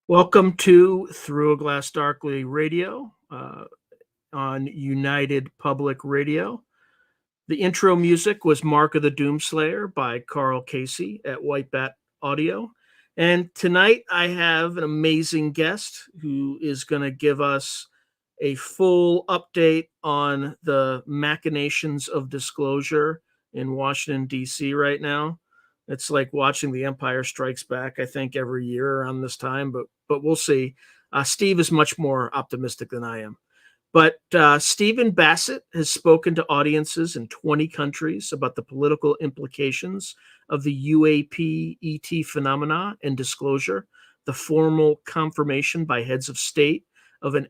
Welcome to Through a Glass Darkly Radio on United Public Radio. The intro music was Mark of the Doomslayer by Carl Casey at White Bat Audio. And tonight I have an amazing guest who is going to give us a full update on the machinations of disclosure in Washington, D.C. right now. It's like watching The Empire Strikes Back, I think, every year around this time, but we'll see. Steve is much more optimistic than I am. But Stephen Bassett has spoken to audiences in 20 countries about the political implications of the UAP-ET phenomena and disclosure, the formal confirmation by heads of state of an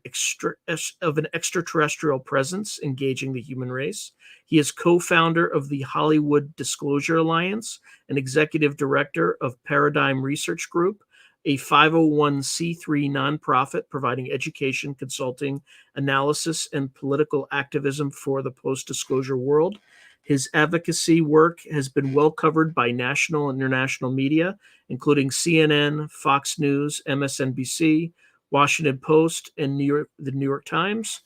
extraterrestrial presence engaging the human race. He is co-founder of the Hollywood Disclosure Alliance and executive director of Paradigm Research Group, a 501c3 nonprofit providing education, consulting, analysis, and political activism for the post-disclosure world. His advocacy work has been well covered by national and international media, including CNN, Fox News, MSNBC, Washington Post, and the New York Times.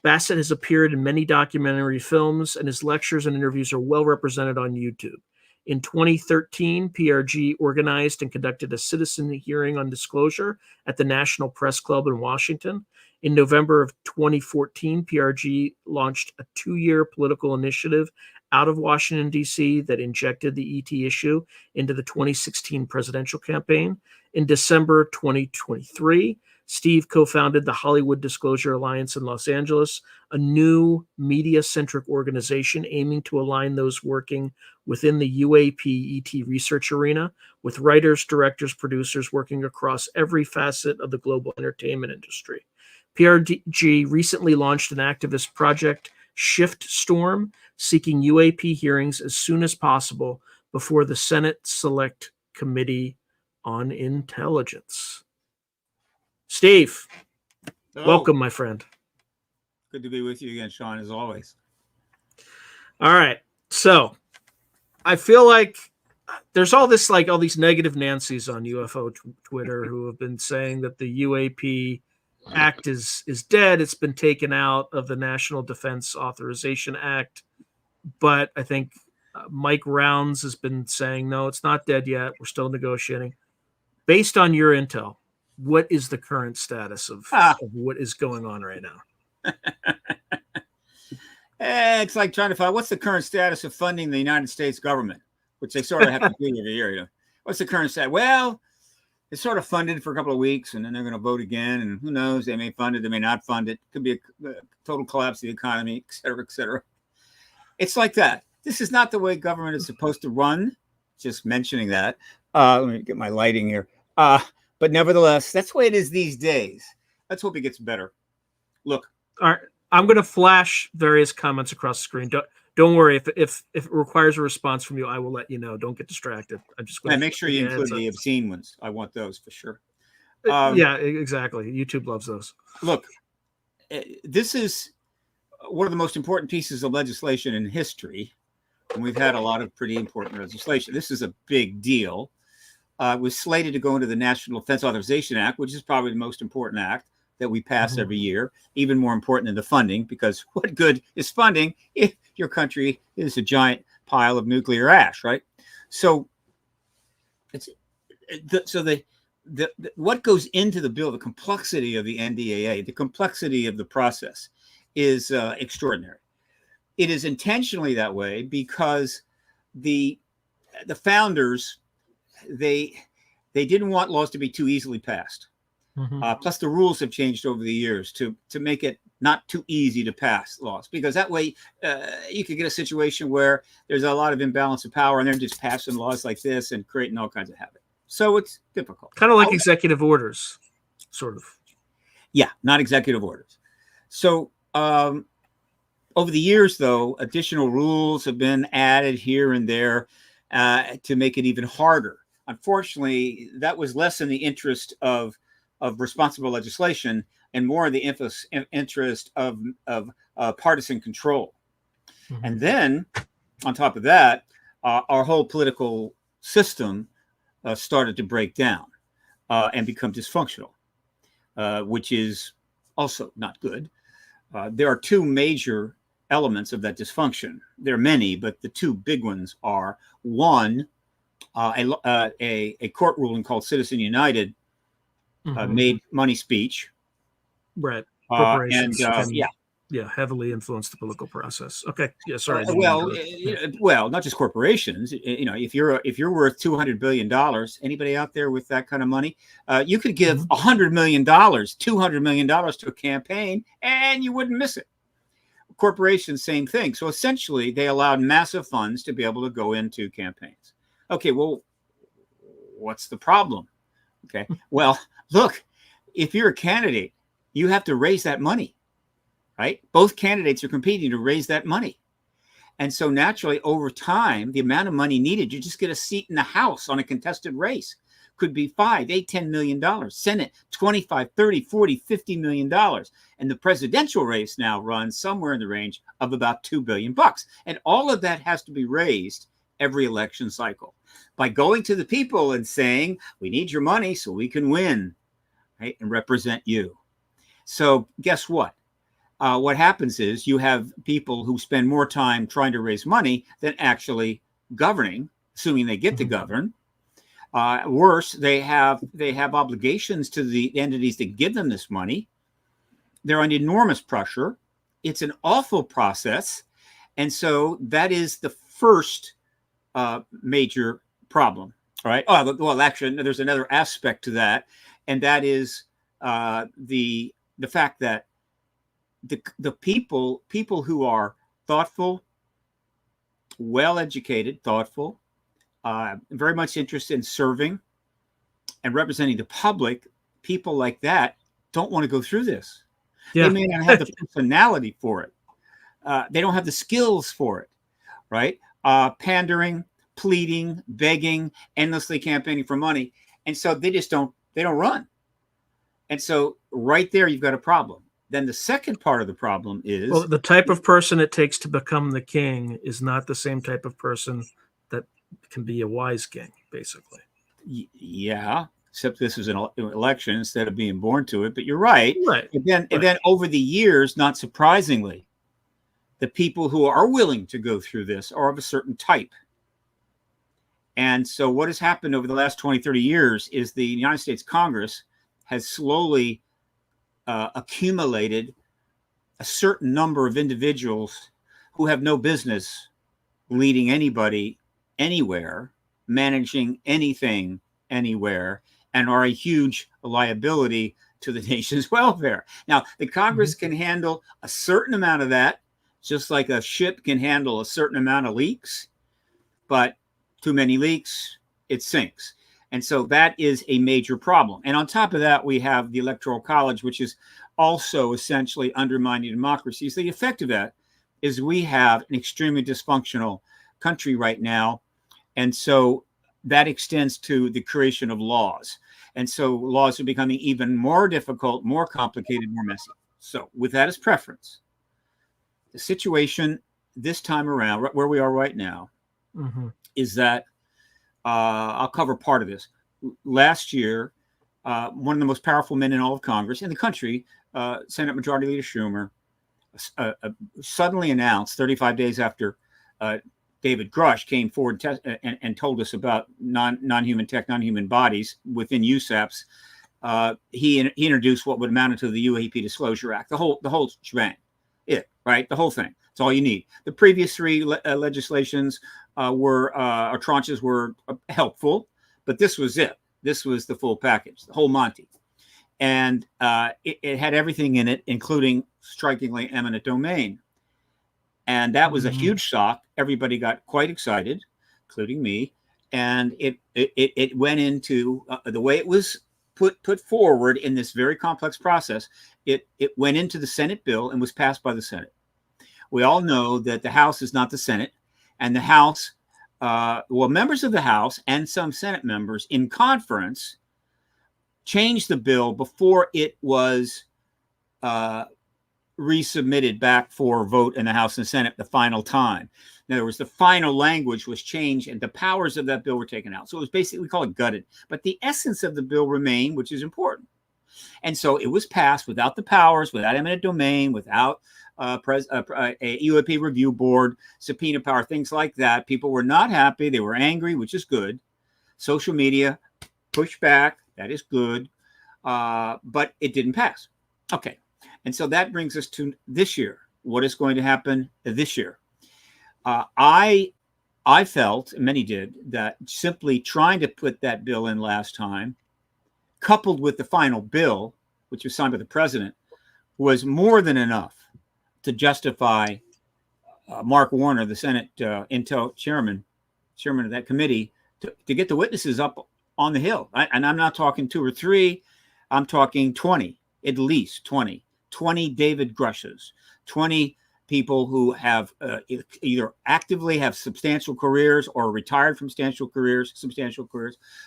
Bassett has appeared in many documentary films, and his lectures and interviews are well represented on YouTube. In 2013, PRG organized and conducted a citizen hearing on disclosure at the National Press Club in Washington. In November of 2014, PRG launched a 2-year political initiative out of Washington, D.C. that injected the ET issue into the 2016 presidential campaign. In December 2023, Steve co-founded the Hollywood Disclosure Alliance in Los Angeles, a new media-centric organization aiming to align those working within the UAP-ET research arena with writers, directors, producers working across every facet of the global entertainment industry. PRG recently launched an activist project, Shift Storm, seeking UAP hearings as soon as possible before the Senate Select Committee on Intelligence. Steve, welcome, my friend. Good to be with you again, Sean, as always. All right. So I feel like there's all these negative Nancys on UFO Twitter who have been saying that the UAP Act is dead. It's been taken out of the National Defense Authorization Act. But I think Mike Rounds has been saying, no, it's not dead yet. We're still negotiating. Based on your intel, what is the current status of what is going on right now? It's like trying to find what's the current status of funding the United States government, which they sort of have to do every year. You know? What's the current status? Well, it's sort of funded for a couple of weeks, and then they're going to vote again, and who knows? They may fund it, they may not fund it. Could be a total collapse of the economy, et cetera, et cetera. It's like that. This is not the way government is supposed to run. Just mentioning that. Let me get my lighting here. But nevertheless, that's the way it is these days. Let's hope it gets better. Look. All right. I'm going to flash various comments across the screen. Don't worry. If it requires a response from you, I will let you know. Don't get distracted. I'm just going to make sure you include the obscene ones. I want those for sure. Yeah, exactly. YouTube loves those. Look, this is one of the most important pieces of legislation in history. And we've had a lot of pretty important legislation. This is a big deal. It was slated to go into the National Defense Authorization Act, which is probably the most important act that we pass every year, even more important than the funding, because what good is funding if your country is a giant pile of nuclear ash, right? So what goes into the bill, the complexity of the NDAA, the complexity of the process is extraordinary. It is intentionally that way because the founders, they didn't want laws to be too easily passed. Plus, the rules have changed over the years to make it not too easy to pass laws, because that way you could get a situation where there's a lot of imbalance of power and they're just passing laws like this and creating all kinds of havoc. So it's difficult. Kind of like executive orders, sort of. Yeah, not executive orders. So over the years, though, additional rules have been added here and there to make it even harder. Unfortunately, that was less in the interest of responsible legislation and more in the interest of partisan control. And then, on top of that, our whole political system started to break down. and become dysfunctional, which is also not good. There are two major elements of that dysfunction. There are many, but the two big ones are, one, a court ruling called Citizen United made money speech. Right. And Corporations can, yeah, heavily influence the political process. Okay. Yeah. Sorry. Well, not just corporations. If you're worth $200 billion, anybody out there with that kind of money, you could give $100 million, $200 million to a campaign, and you wouldn't miss it. Corporations, same thing. So essentially, they allowed massive funds to be able to go into campaigns. Okay. Well, what's the problem? Okay. Well, look, if you're a candidate, you have to raise that money. Right? Both candidates are competing to raise that money. And so naturally, over time, the amount of money needed, you just get a seat in the House on a contested race, could be $5, $8, $10 million. Senate, 25, 30, 40, $50 million. And the presidential race now runs somewhere in the range of about $2 billion. And all of that has to be raised every election cycle by going to the people and saying, we need your money so we can win, right, and represent you. So guess what? What happens is you have people who spend more time trying to raise money than actually governing, assuming they get to govern. Worse, they have obligations to the entities that give them this money. They're under enormous pressure. It's an awful process. And so that is the first major problem. All right. Oh, well, actually, there's another aspect to that. And that is the fact that the people who are thoughtful, well-educated, thoughtful, very much interested in serving and representing the public, people like that don't want to go through this. Yeah. They may not have the personality for it. They don't have the skills for it, right? Pandering, pleading, begging, endlessly campaigning for money. And so they don't run. And so right there, you've got a problem. Then the second part of the problem is... Well, the type of person it takes to become the king is not the same type of person that can be a wise king, basically. Yeah, except this is an election instead of being born to it. But you're right. Right. And then over the years, not surprisingly, the people who are willing to go through this are of a certain type. And so what has happened over the last 20, 30 years is the United States Congress has slowly accumulated a certain number of individuals who have no business leading anybody anywhere, managing anything anywhere, and are a huge liability to the nation's welfare. Now, the Congress can handle a certain amount of that, just like a ship can handle a certain amount of leaks, but too many leaks, it sinks. And so that is a major problem. And on top of that, we have the Electoral College, which is also essentially undermining democracy. So the effect of that is we have an extremely dysfunctional country right now. And so that extends to the creation of laws. And so laws are becoming even more difficult, more complicated, more messy. So with that as preference, the situation this time around, where we are right now, is that I'll cover part of this. Last year, one of the most powerful men in all of Congress, in the country, Senate Majority Leader Schumer, suddenly announced 35 days after David Grush came forward and told us about non-human tech, non-human bodies within USAPs. He introduced what would amount to the UAP Disclosure Act, the whole shebang, right? The whole thing. It's all you need. The previous three legislations or tranches were helpful, but this was it. This was the full package, the whole Monty. And it had everything in it, including strikingly eminent domain. And that was a huge shock. Everybody got quite excited, including me. And it went into the way it was put forward in this very complex process. It went into the Senate bill and was passed by the Senate. We all know that the House is not the Senate, and the House, members of the House and some Senate members in conference changed the bill before it was resubmitted back for vote in the House and Senate the final time. In other words, the final language was changed and the powers of that bill were taken out. So it was basically, we call it gutted, but the essence of the bill remained, which is important. And so it was passed without the powers, without eminent domain, without a UAP review board, subpoena power, things like that. People were not happy. They were angry, which is good. Social media pushed back. That is good. But it didn't pass. Okay. And so that brings us to this year. What is going to happen this year? I felt, and many did, that simply trying to put that bill in last time, coupled with the final bill, which was signed by the president, was more than enough to justify Mark Warner, the Senate Intel chairman of that committee, to get the witnesses up on the Hill. And I'm not talking 2 or 3. I'm talking 20, at least 20 David Grushes, 20 people who have either actively have substantial careers or retired from substantial careers,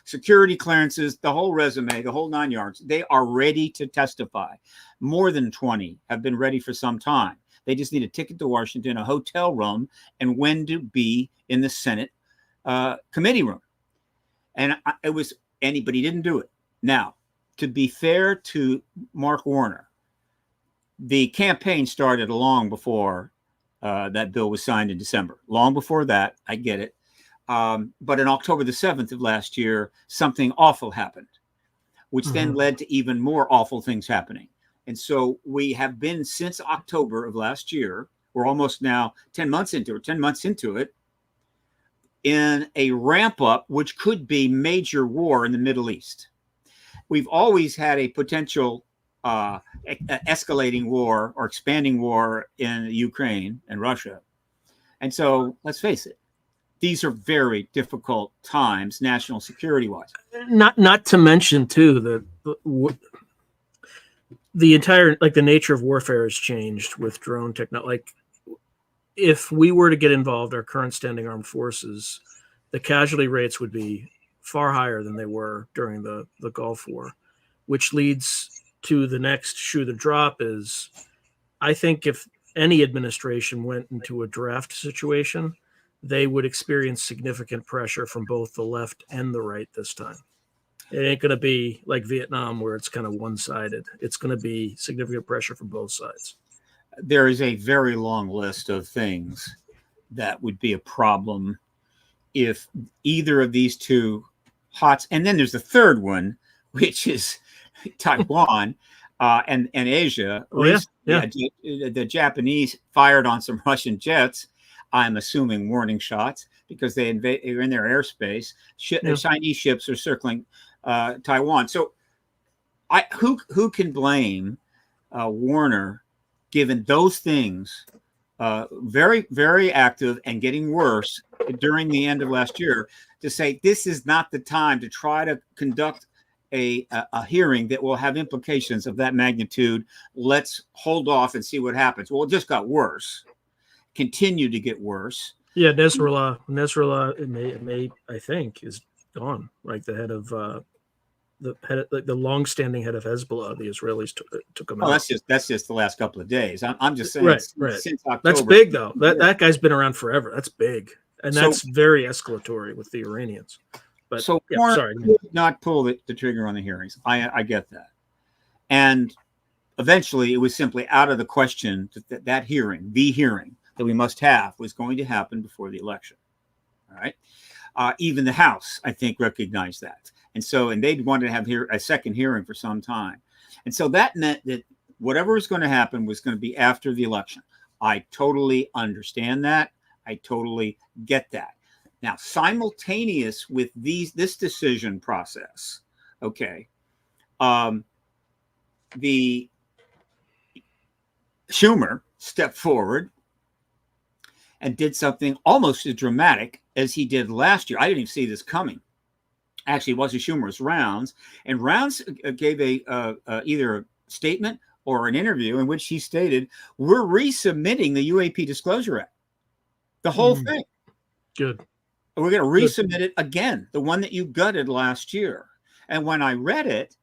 security clearances, the whole resume, the whole 9 yards. They are ready to testify. More than 20 have been ready for some time. They just need a ticket to Washington, a hotel room, and when to be in the Senate committee room. And but he didn't do it. Now, to be fair to Mark Warner, the campaign started long before that bill was signed in December. Long before that, I get it. But on October the 7th of last year, something awful happened, which then led to even more awful things happening. And so we have been, since October of last year, we're almost now 10 months into it, in a ramp up, which could be major war in the Middle East. We've always had a potential escalating war or expanding war in Ukraine and Russia. And so let's face it, these are very difficult times, national security wise. Not to mention too that the entire, like, the nature of warfare has changed with drone technology. Like, if we were to get involved, our current standing armed forces, the casualty rates would be far higher than they were during the Gulf War, which leads to the next shoe to drop. Is, I think if any administration went into a draft situation, they would experience significant pressure from both the left and the right this time. It ain't going to be like Vietnam where it's kind of one-sided. It's going to be significant pressure from both sides. There is a very long list of things that would be a problem if either of these two hots, and then there's the third one, which is Taiwan and Asia. The Japanese fired on some Russian jets, I'm assuming warning shots, because they are in their airspace. Chinese ships are circling Taiwan. So who can blame Warner, given those things, very, very active and getting worse during the end of last year, to say this is not the time to try to conduct a hearing that will have implications of that magnitude. Let's hold off and see what happens. Well, it just got worse, continued to get worse. Yeah, Nasrallah, it may, I think, is gone. Like the head of the long-standing head of Hezbollah, the Israelis took him out. That's just the last couple of days. I'm just saying, right. Since October, that's big though. That guy's been around forever. That's big, and that's very escalatory with the Iranians. But so Warner did not pull the trigger on the hearings. I get that, and eventually it was simply out of the question that hearing, the hearing that we must have, was going to happen before the election. All right. Even the House, I think, recognized that. And they'd wanted to have a second hearing for some time. And so that meant that whatever was going to happen was going to be after the election. I totally understand that. I totally get that. Now, simultaneous with this decision process, okay, the Schumer stepped forward and did something almost as dramatic as he did last year. I didn't even see this coming. Actually, it wasn't Schumer, it was Rounds. And Rounds gave either a statement or an interview in which he stated, we're resubmitting the UAP Disclosure Act. The whole thing. Good. We're going to resubmit it again, the one that you gutted last year. And when I read it,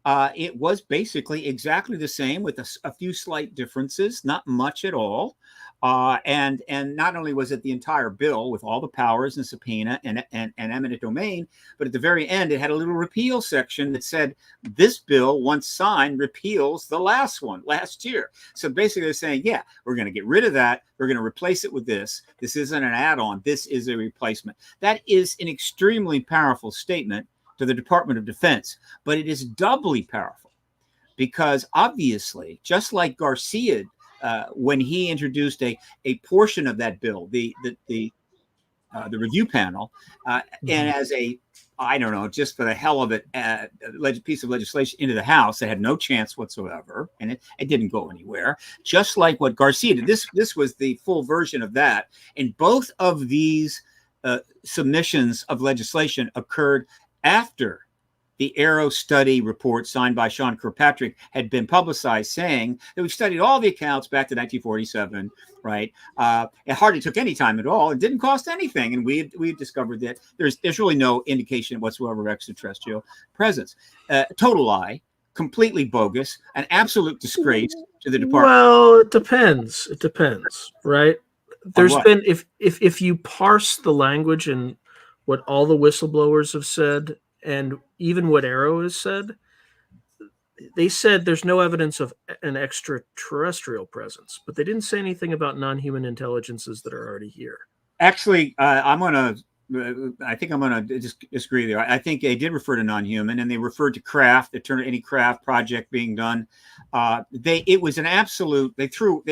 It was basically exactly the same with a few slight differences, not much at all. And not only was it the entire bill with all the powers and subpoena and eminent domain, but at the very end, it had a little repeal section that said, this bill, once signed, repeals the last one last year. So basically they're saying, yeah, we're going to get rid of that. We're going to replace it with this. This isn't an add-on. This is a replacement. That is an extremely powerful statement to the Department of Defense, but it is doubly powerful because obviously, just like Garcia, when he introduced a portion of that bill, the review panel, and as a, I don't know, just for the hell of it, piece of legislation into the House that had no chance whatsoever, and it didn't go anywhere. Just like what Garcia did, this was the full version of that, and both of these submissions of legislation occurred after the Arrow study report signed by Sean Patrick had been publicized, saying that we studied all the accounts back to 1947, right? It hardly took any time at all. It didn't cost anything. And we discovered that there's really no indication whatsoever of extraterrestrial presence. Total lie, completely bogus, an absolute disgrace to the department. Well, it depends. It depends, right? There's been, if you parse the language and what all the whistleblowers have said, and even what Arrow has said, they said there's no evidence of an extraterrestrial presence, but they didn't say anything about non-human intelligences that are already here. Actually, I think I'm going to disagree there. I think they did refer to non-human, and they referred to craft, any craft project being done. It was an absolute. They threw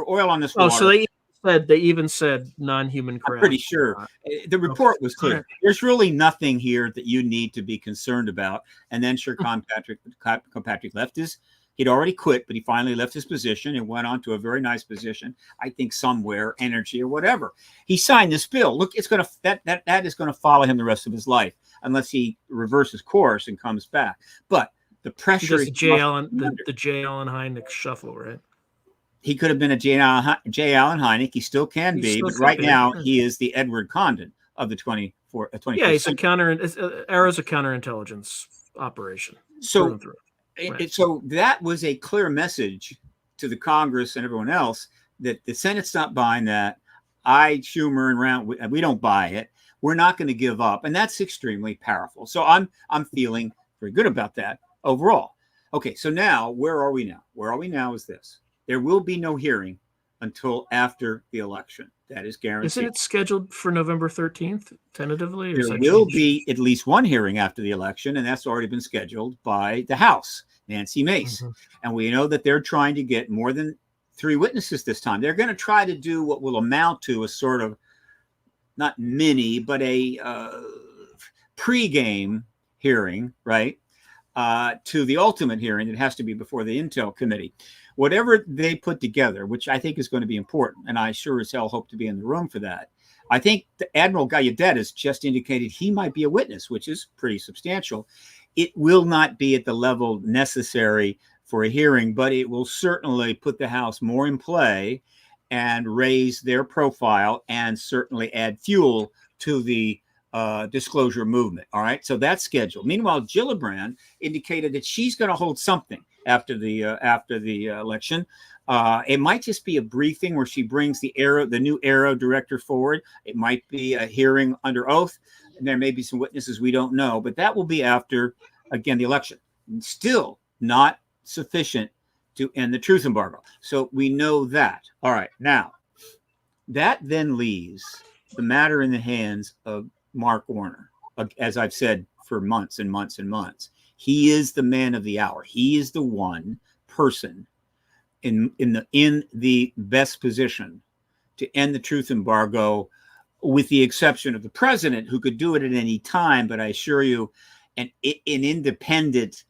oil on this water. So they even said non-human craft. I'm pretty sure the report was clear. There's really nothing here that you need to be concerned about. And then Sean Patrick left he'd already quit, but he finally left his position and went on to a very nice position. I think somewhere, energy or whatever. He signed this bill. Look, it's going to that is going to follow him the rest of his life unless he reverses course and comes back. But the pressure, the J. Allen Hynek shuffle, right? He could have been a J. Allen Hynek. He still can be, but right now he is the Edward Condon of the 24th. Yeah, he's Arrow's a counterintelligence operation. So, so that was a clear message to the Congress and everyone else that the Senate's not buying that. Schumer and Round, we don't buy it. We're not going to give up, and that's extremely powerful. So I'm feeling very good about that overall. Okay, so now where are we now? Where are we now is this. There will be no hearing until after the election. That is guaranteed. Isn't it scheduled for November 13th, tentatively? There will be at least one hearing after the election, and that's already been scheduled by the House, Nancy Mace. Mm-hmm. And we know that they're trying to get more than 3 witnesses this time. They're going to try to do what will amount to a sort of, not mini, but a pre-game hearing, right, to the ultimate hearing that has to be before the Intel Committee. Whatever they put together, which I think is going to be important, and I sure as hell hope to be in the room for that. I think Admiral Gallaudet has just indicated he might be a witness, which is pretty substantial. It will not be at the level necessary for a hearing, but it will certainly put the House more in play and raise their profile and certainly add fuel to the disclosure movement. All right, so that's scheduled. Meanwhile, Gillibrand indicated that she's going to hold something after the election. It might just be a briefing where she brings the new Arrow director forward. It might be a hearing under oath, and there may be some witnesses we don't know, but that will be after, again, the election. Still not sufficient to end the truth embargo. So we know that. All right, now that then leaves the matter in the hands of Mark Warner, as I've said for months and months and months. He is the man of the hour. He is the one person in the best position to end the truth embargo, with the exception of the president, who could do it at any time. But I assure you, an independent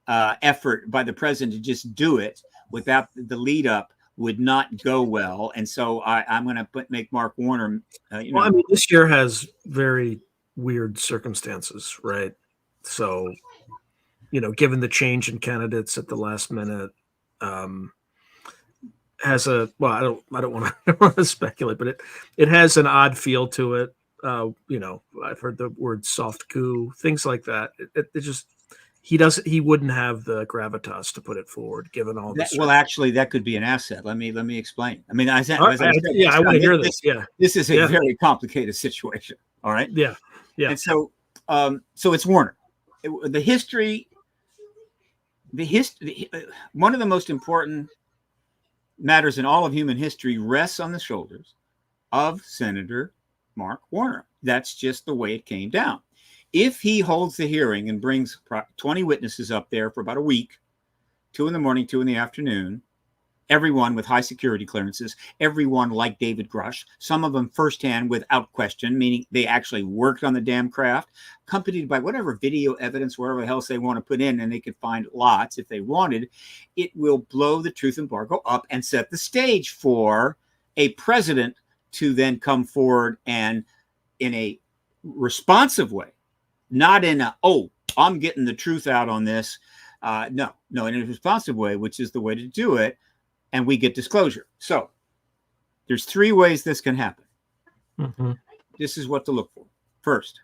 effort by the president to just do it without the lead up would not go well. And so I'm going to make Mark Warner. I mean, this year has very weird circumstances, right? So, given the change in candidates at the last minute, has I don't want to speculate, but it has an odd feel to it. I've heard the word soft coup, things like that. It just, He wouldn't have the gravitas to put it forward, given all this. Well, actually, that could be an asset. Let me explain. I mean, as I said, I want to hear this. This is a very complicated situation. All right. Yeah. And so it's Warner. The history. One of the most important matters in all of human history rests on the shoulders of Senator Mark Warner. That's just the way it came down. If he holds the hearing and brings 20 witnesses up there for about a week, 2 in the morning, 2 in the afternoon, everyone with high security clearances, everyone like David Grush, some of them firsthand without question, meaning they actually worked on the damn craft, accompanied by whatever video evidence, whatever else they want to put in, and they could find lots if they wanted, it will blow the truth embargo up and set the stage for a president to then come forward and in a responsive way, not in a, oh, I'm getting the truth out on this. No, in a responsive way, which is the way to do it. And we get disclosure. So there's 3 ways this can happen. Mm-hmm. This is what to look for. First,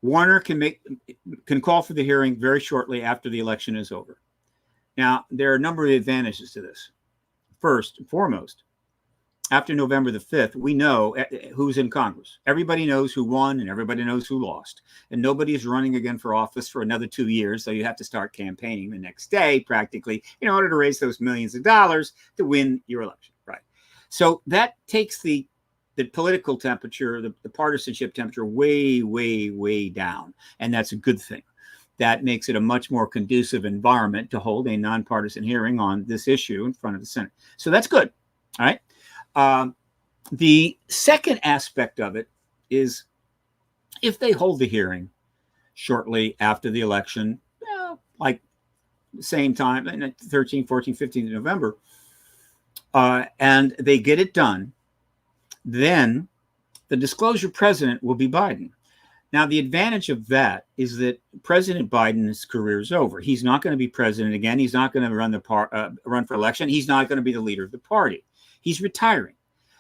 Warner can call for the hearing very shortly after the election is over. Now, there are a number of advantages to this. First and foremost, after November the 5th, we know who's in Congress. Everybody knows who won and everybody knows who lost. And nobody is running again for office for another 2 years. So you have to start campaigning the next day, practically, in order to raise those millions of dollars to win your election. Right. So that takes the political temperature, the partisanship temperature way, way, way down. And that's a good thing. That makes it a much more conducive environment to hold a nonpartisan hearing on this issue in front of the Senate. So that's good. All right. The second aspect of it is if they hold the hearing shortly after the election, like same time, 13, 14, 15 November, and they get it done, then the disclosure president will be Biden. Now, the advantage of that is that President Biden's career is over. He's not going to be president again. He's not going to run for election. He's not going to be the leader of the party. He's retiring.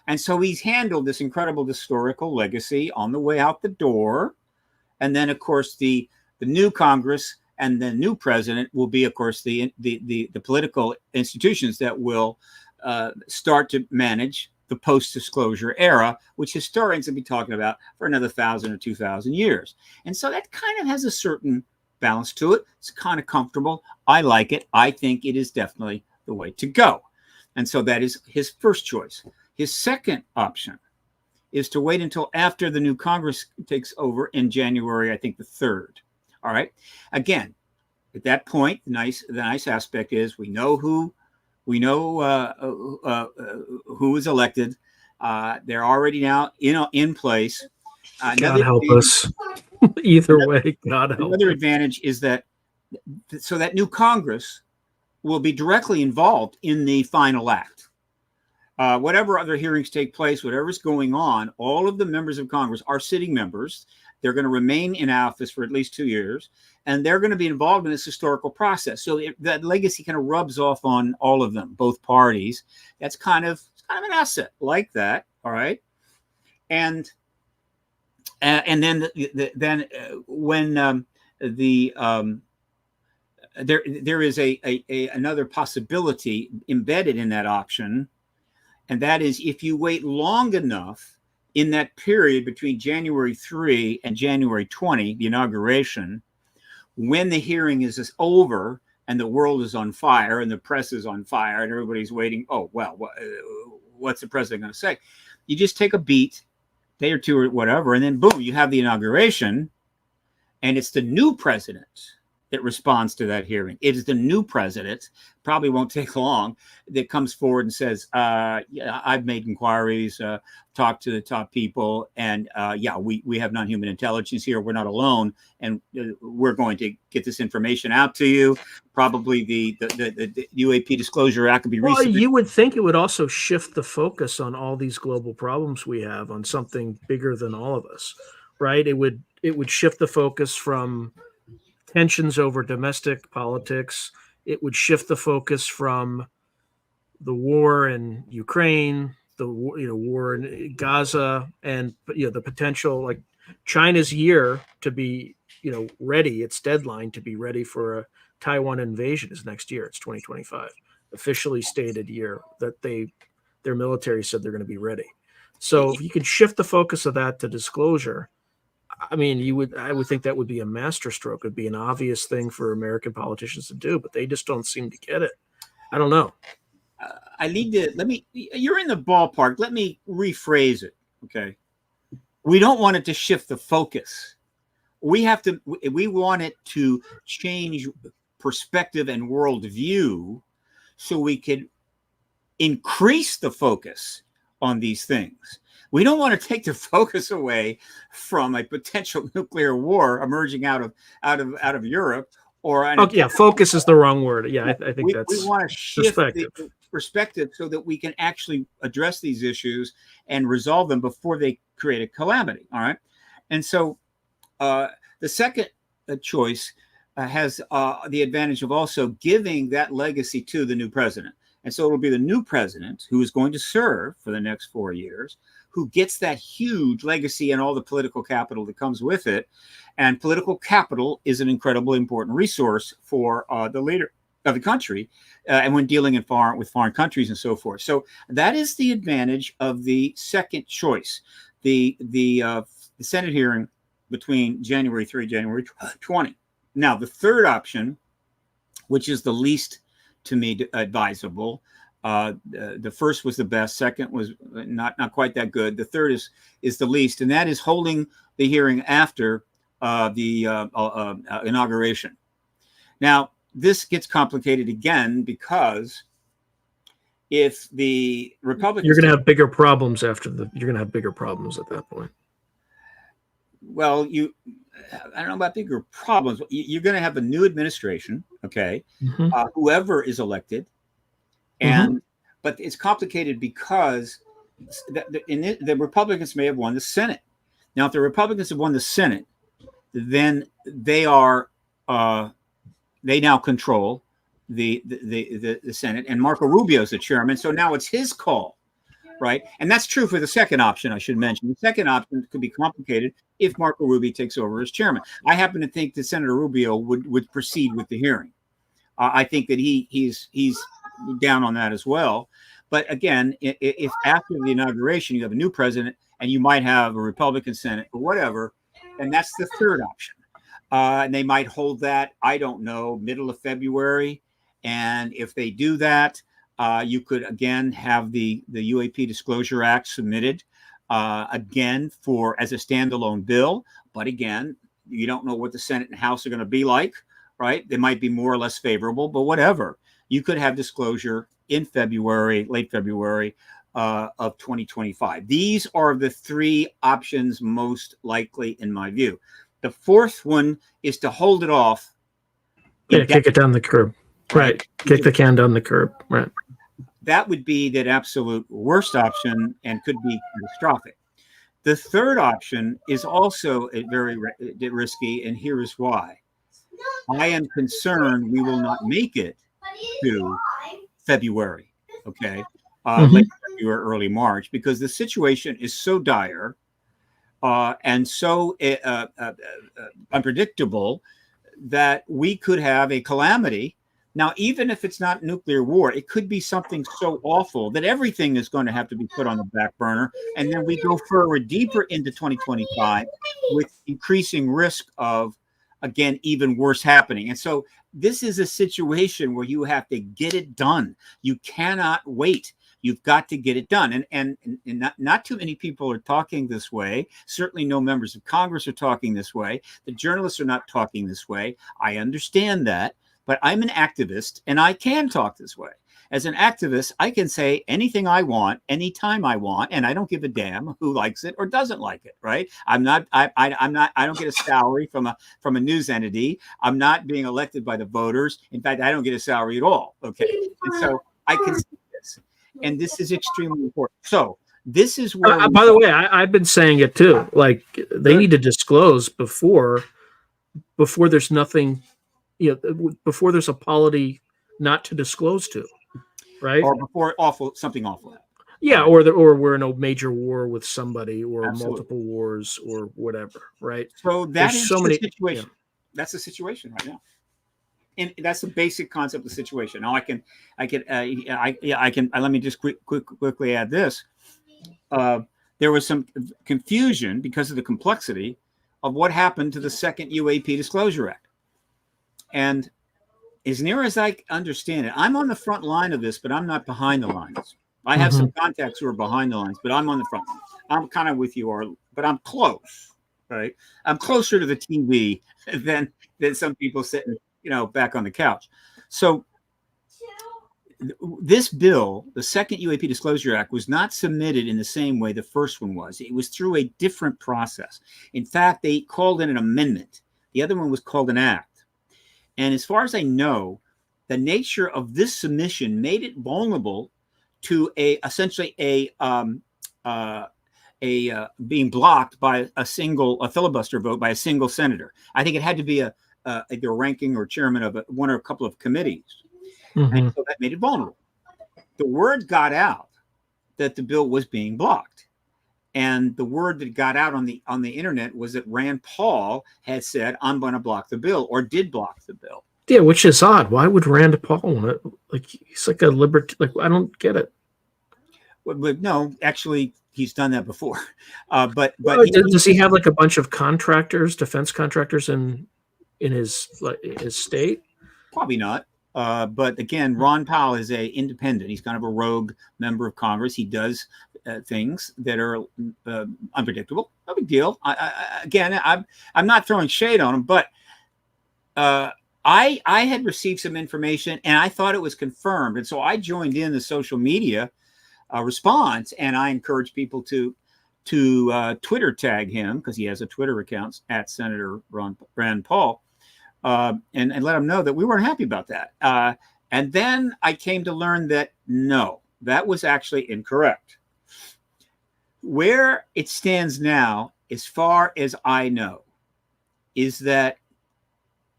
And so he's handled this incredible historical legacy on the way out the door. And then, of course, the new Congress and the new president will be, of course, the political institutions that will start to manage the post-disclosure era, which historians have been talking about for another 1,000 or 2,000 years. And so that kind of has a certain balance to it. It's kind of comfortable. I like it. I think it is definitely the way to go. And so that is his first choice. His second option is to wait until after the new Congress takes over in January, I think the 3rd. All right. Again, at that point, the nice aspect is we know who is elected. They're already now in place. God help us. Either way, God help. Another advantage is that so that new Congress will be directly involved in the final act. Whatever other hearings take place, whatever's going on, all of the members of Congress are sitting members. They're going to remain in office for at least 2 years, and they're going to be involved in this historical process. So that legacy kind of rubs off on all of them, both parties. That's kind of an asset like that. All right, and then when there is another possibility embedded in that option, and that is if you wait long enough in that period between January 3 and January 20, the inauguration, when the hearing is over and the world is on fire and the press is on fire and everybody's waiting, oh, well, what's the president going to say? You just take a beat, day or two or whatever, and then boom, you have the inauguration, and it's the new president that responds to that hearing. It is the new president, probably won't take long, that comes forward and says, yeah, I've made inquiries, talked to the top people, and yeah, we have non-human intelligence here. We're not alone, and we're going to get this information out to you. Probably the UAP Disclosure Act could be Well, you would think it would also shift the focus on all these global problems we have on something bigger than all of us, right? It would shift the focus from tensions over domestic politics. It would shift the focus from the war in Ukraine, the war in Gaza, and the potential like China's year to be ready. Its deadline to be ready for a Taiwan invasion is next year. It's 2025, officially stated year that their military said they're going to be ready. So if you could shift the focus of that to disclosure, I mean, I would think that would be a masterstroke. It'd be an obvious thing for American politicians to do, but they just don't seem to get it. I don't know. You're in the ballpark. Let me rephrase it. Okay. We don't want it to shift the focus. We want it to change perspective and worldview so we could increase the focus on these things. We don't want to take the focus away from a potential nuclear war emerging out of Europe focus is the wrong word. Yeah, I think that's we want to shift the perspective so that we can actually address these issues and resolve them before they create a calamity. All right. And so the second choice has the advantage of also giving that legacy to the new president. And so it'll be the new president who is going to serve for the next 4 years, who gets that huge legacy and all the political capital that comes with it. And political capital is an incredibly important resource for the leader of the country, and when dealing with foreign countries and so forth. So that is the advantage of the second choice, the Senate hearing between January 3, January 20. Now, the third option, which is the least to me advisable. The first was the best. Second was not quite that good. The third is the least, and that is holding the hearing after the inauguration. Now, this gets complicated again because if the Republicans, you're going to have bigger problems you're going to have bigger problems at that point. Well, I don't know about bigger problems. You're going to have a new administration, okay? Mm-hmm. Whoever is elected, and but it's complicated because the Republicans may have won the Senate. Now, if the Republicans have won the Senate, then they now control the Senate, and Marco Rubio is the chairman. So now it's his call. Right. And that's true for the second option, I should mention. The second option could be complicated if Marco Rubio takes over as chairman. I happen to think that Senator Rubio would proceed with the hearing. I think that he's down on that as well. But again, if after the inauguration you have a new president and you might have a Republican Senate or whatever, and that's the third option. And they might hold that, I don't know, middle of February. And if they do that, you could again have the UAP Disclosure Act submitted again as a standalone bill. But again, you don't know what the Senate and House are going to be like, right? They might be more or less favorable, but whatever. You could have disclosure in February, late February of 2025. These are the three options most likely in my view. The fourth one is to hold it off. Kick it down the curb. Right. Kick the can down the curb. Right. That would be that absolute worst option and could be catastrophic. The third option is also very risky, and here is why. I am concerned we will not make it to February, okay, late February, early March, because the situation is so dire and so unpredictable that we could have a calamity. Now, even if it's not nuclear war, it could be something so awful that everything is going to have to be put on the back burner. And then we go forward deeper into 2025 with increasing risk of, again, even worse happening. And so this is a situation where you have to get it done. You cannot wait. You've got to get it done. And not too many people are talking this way. Certainly no members of Congress are talking this way. The journalists are not talking this way. I understand that. But I'm an activist, and I can talk this way. As an activist, I can say anything I want, anytime I want, and I don't give a damn who likes it or doesn't like it. Right? I don't get a salary from a news entity. I'm not being elected by the voters. In fact, I don't get a salary at all. Okay, and so I can see this, and this is extremely important. So this is where. By the way, I've been saying it too. Like they need to disclose before there's nothing. Before there's a polity not to disclose to, right? Or before something awful happens. Yeah, or we're in a major war with somebody, or Absolutely. multiple wars, or whatever, right? So that There's is so the many. Yeah. situation. That's the situation right now. And that's the basic concept of the situation. Now I can. Let me just quickly add this. Uh, there was some confusion because of the complexity of what happened to the second UAP Disclosure Act. And as near as I understand it, I'm on the front line of this, but I'm not behind the lines. I have some contacts who are behind the lines, but I'm on the front line. I'm kind of with you, but I'm close, right? I'm closer to the TV than some people sitting, back on the couch. So this bill, the second UAP Disclosure Act, was not submitted in the same way the first one was. It was through a different process. In fact, they called it an amendment. The other one was called an act. And as far as I know, the nature of this submission made it vulnerable to essentially being blocked by a filibuster vote by a single senator. I think it had to be either ranking or chairman of one or a couple of committees. And so that made it vulnerable. The word got out that the bill was being blocked. And the word that got out on the internet was that Rand Paul had said, "I'm going to block the bill," or did block the bill. Yeah, which is odd. Why would Rand Paul want it? Like, he's like a like, I don't get it. But no, actually, he's done that before. But does he have like a bunch of contractors, defense contractors in his state? Probably not. But again, Ron Powell is a independent. He's kind of a rogue member of Congress. He does things that are unpredictable. No big deal. I'm not throwing shade on him, but I had received some information and I thought it was confirmed, and so I joined in the social media response, and I encourage people to Twitter tag him, because he has a Twitter account at Senator Rand Paul. And let them know that we weren't happy about that. And then I came to learn that no, that was actually incorrect. Where it stands now, as far as I know, is that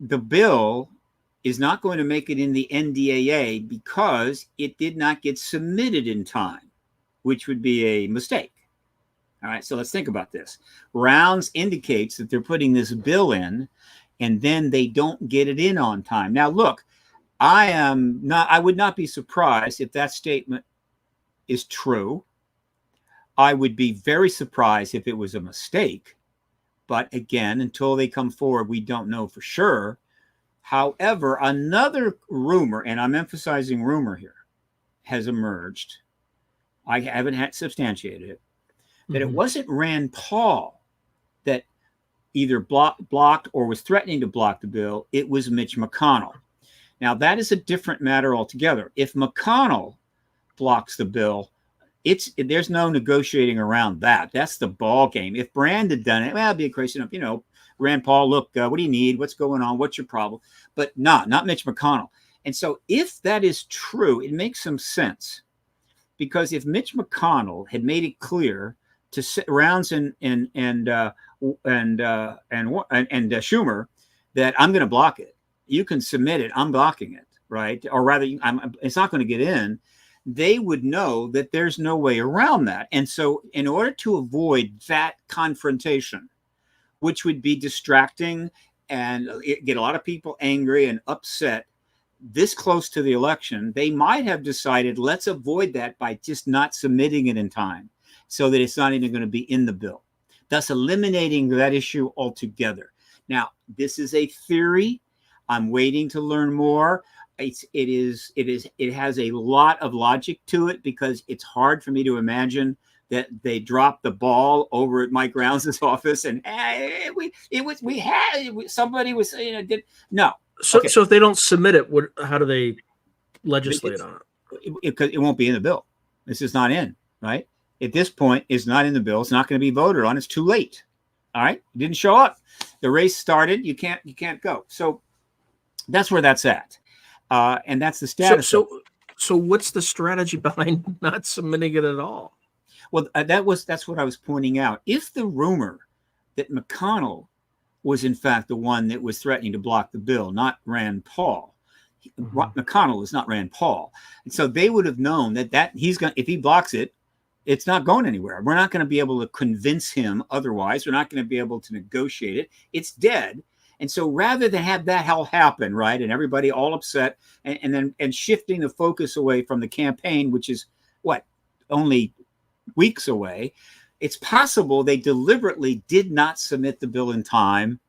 the bill is not going to make it in the NDAA because it did not get submitted in time, which would be a mistake. All right, so let's think about this. Rounds indicates that they're putting this bill in, and then they don't get it in on time. Now, look, I would not be surprised if that statement is true. I would be very surprised if it was a mistake. But again, until they come forward, we don't know for sure. However, another rumor, and I'm emphasizing rumor here, has emerged. I haven't had substantiated it, that it wasn't Rand Paul that either blocked or was threatening to block the bill. It was Mitch McConnell. Now, that is a different matter altogether. If McConnell blocks the bill, there's no negotiating around that. That's the ball game. If Brand had done it, well, it'd be a question of, Rand Paul, look, what do you need? What's going on? What's your problem? But not Mitch McConnell. And so if that is true, it makes some sense. Because if Mitch McConnell had made it clear to Rounds and Schumer that I'm going to block it, you can submit it, I'm blocking it, right? Or rather, it's not going to get in. They would know that there's no way around that. And so in order to avoid that confrontation, which would be distracting and get a lot of people angry and upset this close to the election, they might have decided, let's avoid that by just not submitting it in time so that it's not even going to be in the bill, thus eliminating that issue altogether. Now, this is a theory. I'm waiting to learn more. It has a lot of logic to it, because it's hard for me to imagine that they dropped the ball over at Mike Rounds' office and somebody was did no. So if they don't submit it, how do they legislate on it? It won't be in the bill. This is not in, right? At this point, it's not in the bill. It's not going to be voted on. It's too late. All right, it didn't show up. The race started. You can't go. So that's where that's at. And that's the status. So what's the strategy behind not submitting it at all? Well, that's what I was pointing out. If the rumor that McConnell was in fact the one that was threatening to block the bill, not Rand Paul. McConnell is not Rand Paul, and so they would have known that he's going. If he blocks it, It's not going anywhere. We're not going to be able to convince him otherwise. We're not going to be able to negotiate it. It's dead. And so rather than have that all happen, right, and everybody all upset, and shifting the focus away from the campaign, which is what, only weeks away, it's possible they deliberately did not submit the bill in time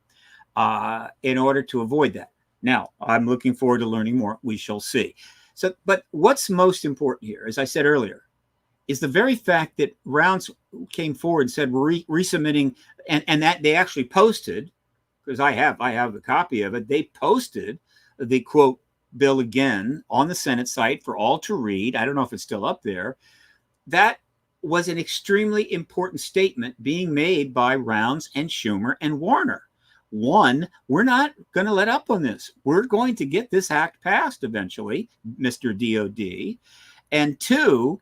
in order to avoid that. Now, I'm looking forward to learning more. We shall see. So, but what's most important here, as I said earlier, is the very fact that Rounds came forward and said we're resubmitting, and that they actually posted, because I have the copy of it. They posted the quote bill again on the Senate site for all to read. I don't know if it's still up there. That was an extremely important statement being made by Rounds and Schumer and Warner. One, we're not going to let up on this. We're going to get this act passed eventually, Mr. DOD. And two,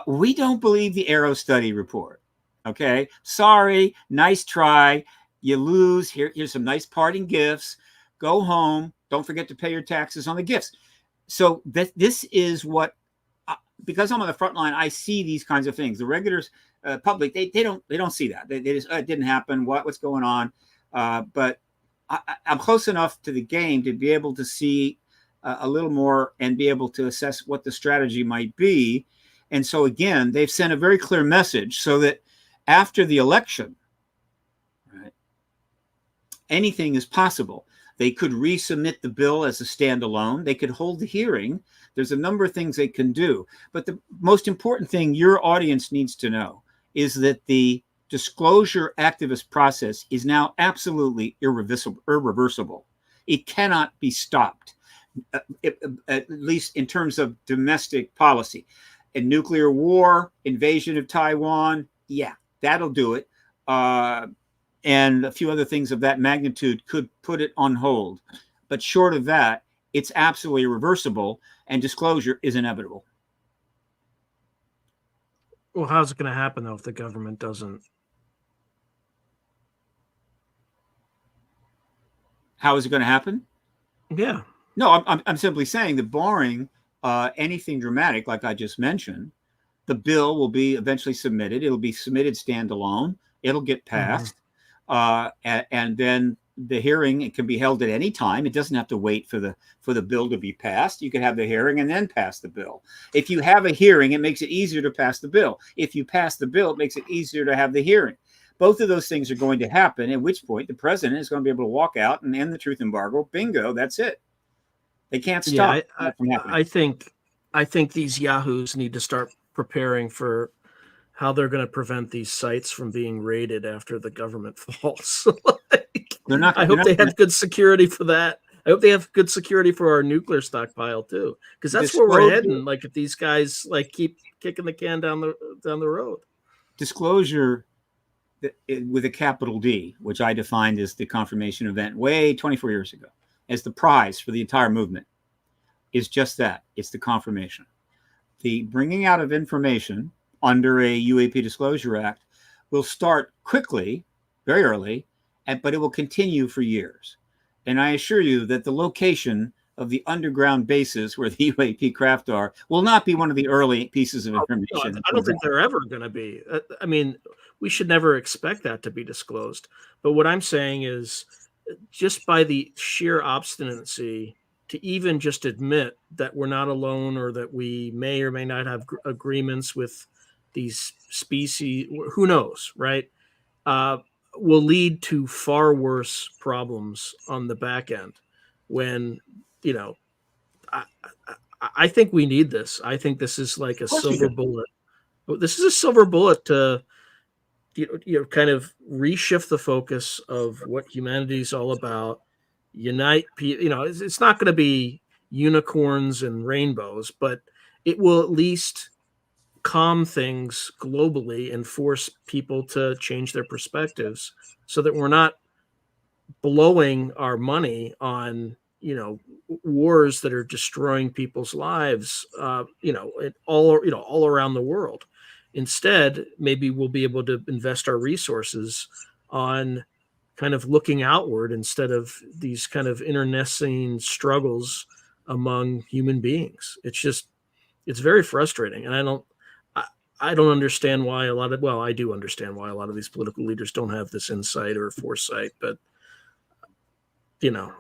we don't believe the Arrow study report. Okay, sorry, nice try. You lose. Here's some nice parting gifts. Go home. Don't forget to pay your taxes on the gifts. So this is what, because I'm on the front line, I see these kinds of things. The regular public, they don't see that. They just, it didn't happen. What's going on? But I'm close enough to the game to be able to see a little more and be able to assess what the strategy might be. And so, again, they've sent a very clear message so that after the election, right, anything is possible. They could resubmit the bill as a standalone. They could hold the hearing. There's a number of things they can do. But the most important thing your audience needs to know is that the disclosure activist process is now absolutely irreversible. It cannot be stopped, at least in terms of domestic policy. A nuclear war, invasion of Taiwan, yeah, that'll do it. And a few other things of that magnitude could put it on hold. But short of that, it's absolutely irreversible, and disclosure is inevitable. Well, how's it going to happen, though, if the government doesn't? How is it going to happen? Yeah. No, I'm simply saying that barring anything dramatic, like I just mentioned, the bill will be eventually submitted. It'll be submitted standalone. It'll get passed. And then the hearing, it can be held at any time. It doesn't have to wait for the bill to be passed. You can have the hearing and then pass the bill. If you have a hearing, it makes it easier to pass the bill. If you pass the bill, it makes it easier to have the hearing. Both of those things are going to happen, at which point the president is going to be able to walk out and end the truth embargo. Bingo, that's it. They can't stop that from happening. I think these yahoos need to start preparing for how they're going to prevent these sites from being raided after the government falls. I hope they have good security for that. I hope they have good security for our nuclear stockpile too, because that's where we're heading. Like if these guys like keep kicking the can down the road. Disclosure with a capital D, which I defined as the confirmation event way 24 years ago, as the prize for the entire movement, is just that. It's the confirmation. The bringing out of information under a UAP Disclosure Act will start quickly, very early, but it will continue for years. And I assure you that the location of the underground bases where the UAP craft are will not be one of the early pieces of information. I don't think they're ever going to be. I mean, we should never expect that to be disclosed. But what I'm saying is just by the sheer obstinacy to even just admit that we're not alone or that we may or may not have agreements with these species, who knows, right? Will lead to far worse problems on the back end when, I think we need this. I think this is like a silver bullet. This is a silver bullet to, kind of reshift the focus of what humanity is all about. Unite, it's not going to be unicorns and rainbows, but it will at least calm things globally and force people to change their perspectives so that we're not blowing our money on, wars that are destroying people's lives, all around the world. Instead, maybe we'll be able to invest our resources on kind of looking outward instead of these kind of internecine struggles among human beings. It's very frustrating. And I don't understand why I do understand why a lot of these political leaders don't have this insight or foresight, but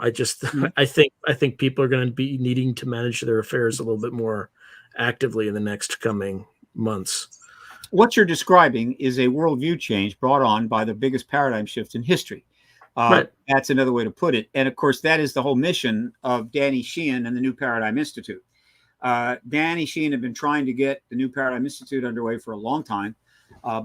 I just I think people are going to be needing to manage their affairs a little bit more actively in the next coming months. What you're describing is a worldview change brought on by the biggest paradigm shift in history. Right. That's another way to put it. And of course, that is the whole mission of Danny Sheehan and the New Paradigm Institute. Danny Sheehan had been trying to get the New Paradigm Institute underway for a long time,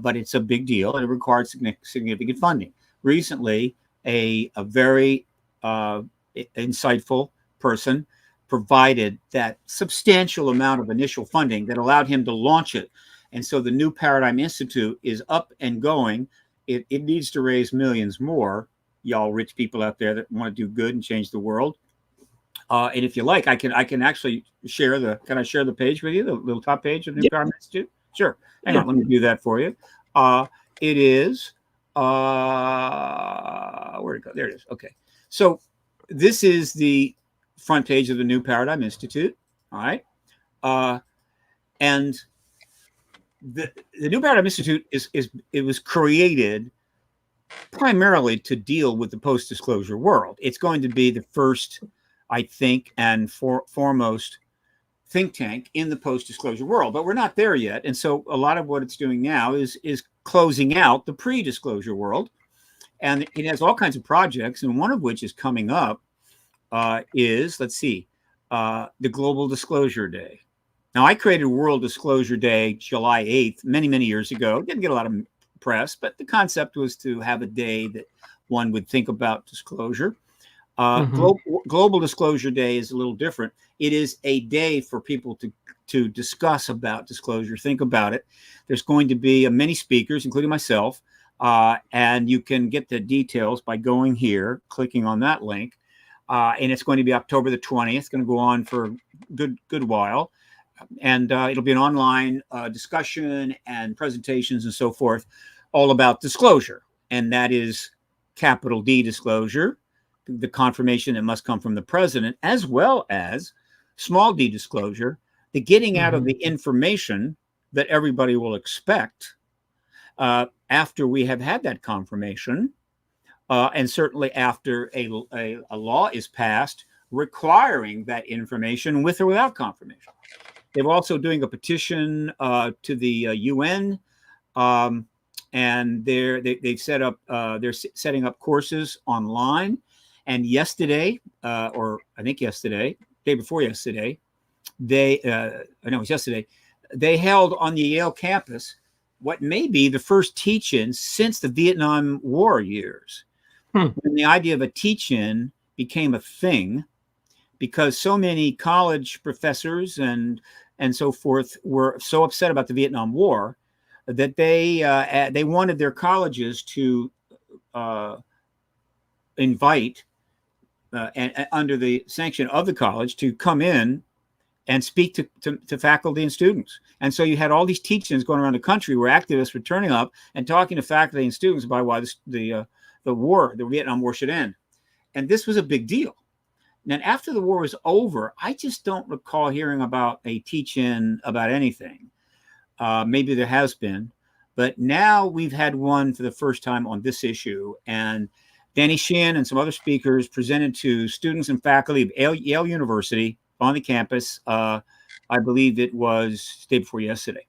but it's a big deal and it requires significant funding. Recently, a very insightful person provided that substantial amount of initial funding that allowed him to launch it. And so the New Paradigm Institute is up and going. It needs to raise millions more, y'all rich people out there that want to do good and change the world. And if you like, I can actually share can I share the page with you, the little top page of the New Paradigm Institute? Sure. Hang on, let me do that for you. It is, where'd it go? There it is. Okay. So this is the front page of the New Paradigm Institute. All right. And the New Paradigm Institute it was created primarily to deal with the post-disclosure world. It's going to be the first, I think, and foremost think tank in the post-disclosure world, but we're not there yet. And so a lot of what it's doing now is closing out the pre-disclosure world. And it has all kinds of projects, and one of which is coming up is, let's see, the Global Disclosure Day. Now, I created World Disclosure Day July 8th, many, many years ago. Didn't get a lot of press, but the concept was to have a day that one would think about disclosure. Global Disclosure Day is a little different. It is a day for people to discuss about disclosure, think about it. There's going to be many speakers, including myself, and you can get the details by going here, clicking on that link. And it's going to be October the 20th. It's going to go on for a good while. And it'll be an online discussion and presentations and so forth, all about disclosure. And that is capital D disclosure, the confirmation that must come from the president, as well as small d disclosure, the getting out of the information that everybody will expect after we have had that confirmation, and certainly after a law is passed requiring that information with or without confirmation. They're also doing a petition to the UN, and they've set up they're setting up courses online. And yesterday, or I think yesterday, day before yesterday, it was yesterday, they held on the Yale campus what may be the first teach-in since the Vietnam War years. When the idea of a teach-in became a thing, because so many college professors and so forth were so upset about the Vietnam War that they wanted their colleges to invite and under the sanction of the college to come in and speak to faculty and students. And so you had all these teach-ins going around the country where activists were turning up and talking to faculty and students about why the Vietnam War should end. And this was a big deal. Then after the war was over, I just don't recall hearing about a teach-in about anything. Maybe there has been, but now we've had one for the first time on this issue. And Danny Sheehan and some other speakers presented to students and faculty of Yale University on the campus. I believe it was the day before yesterday.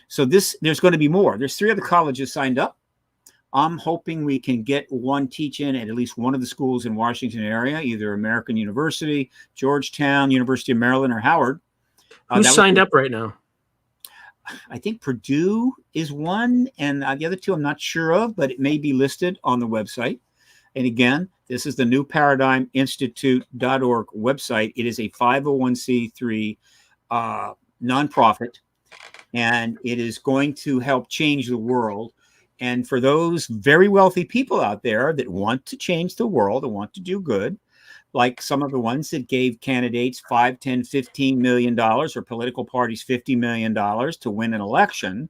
So there's going to be more. There's 3 other colleges signed up. I'm hoping we can get one teach-in at least one of the schools in Washington area, either American University, Georgetown, University of Maryland, or Howard. Who's signed up right now? I think Purdue is one, and the other 2 I'm not sure of, but it may be listed on the website. And again, this is the newparadigminstitute.org website. It is a 501c3 nonprofit, and it is going to help change the world. And for those very wealthy people out there that want to change the world and want to do good, like some of the ones that gave candidates $5, $10, $15 million, or political parties $50 million to win an election,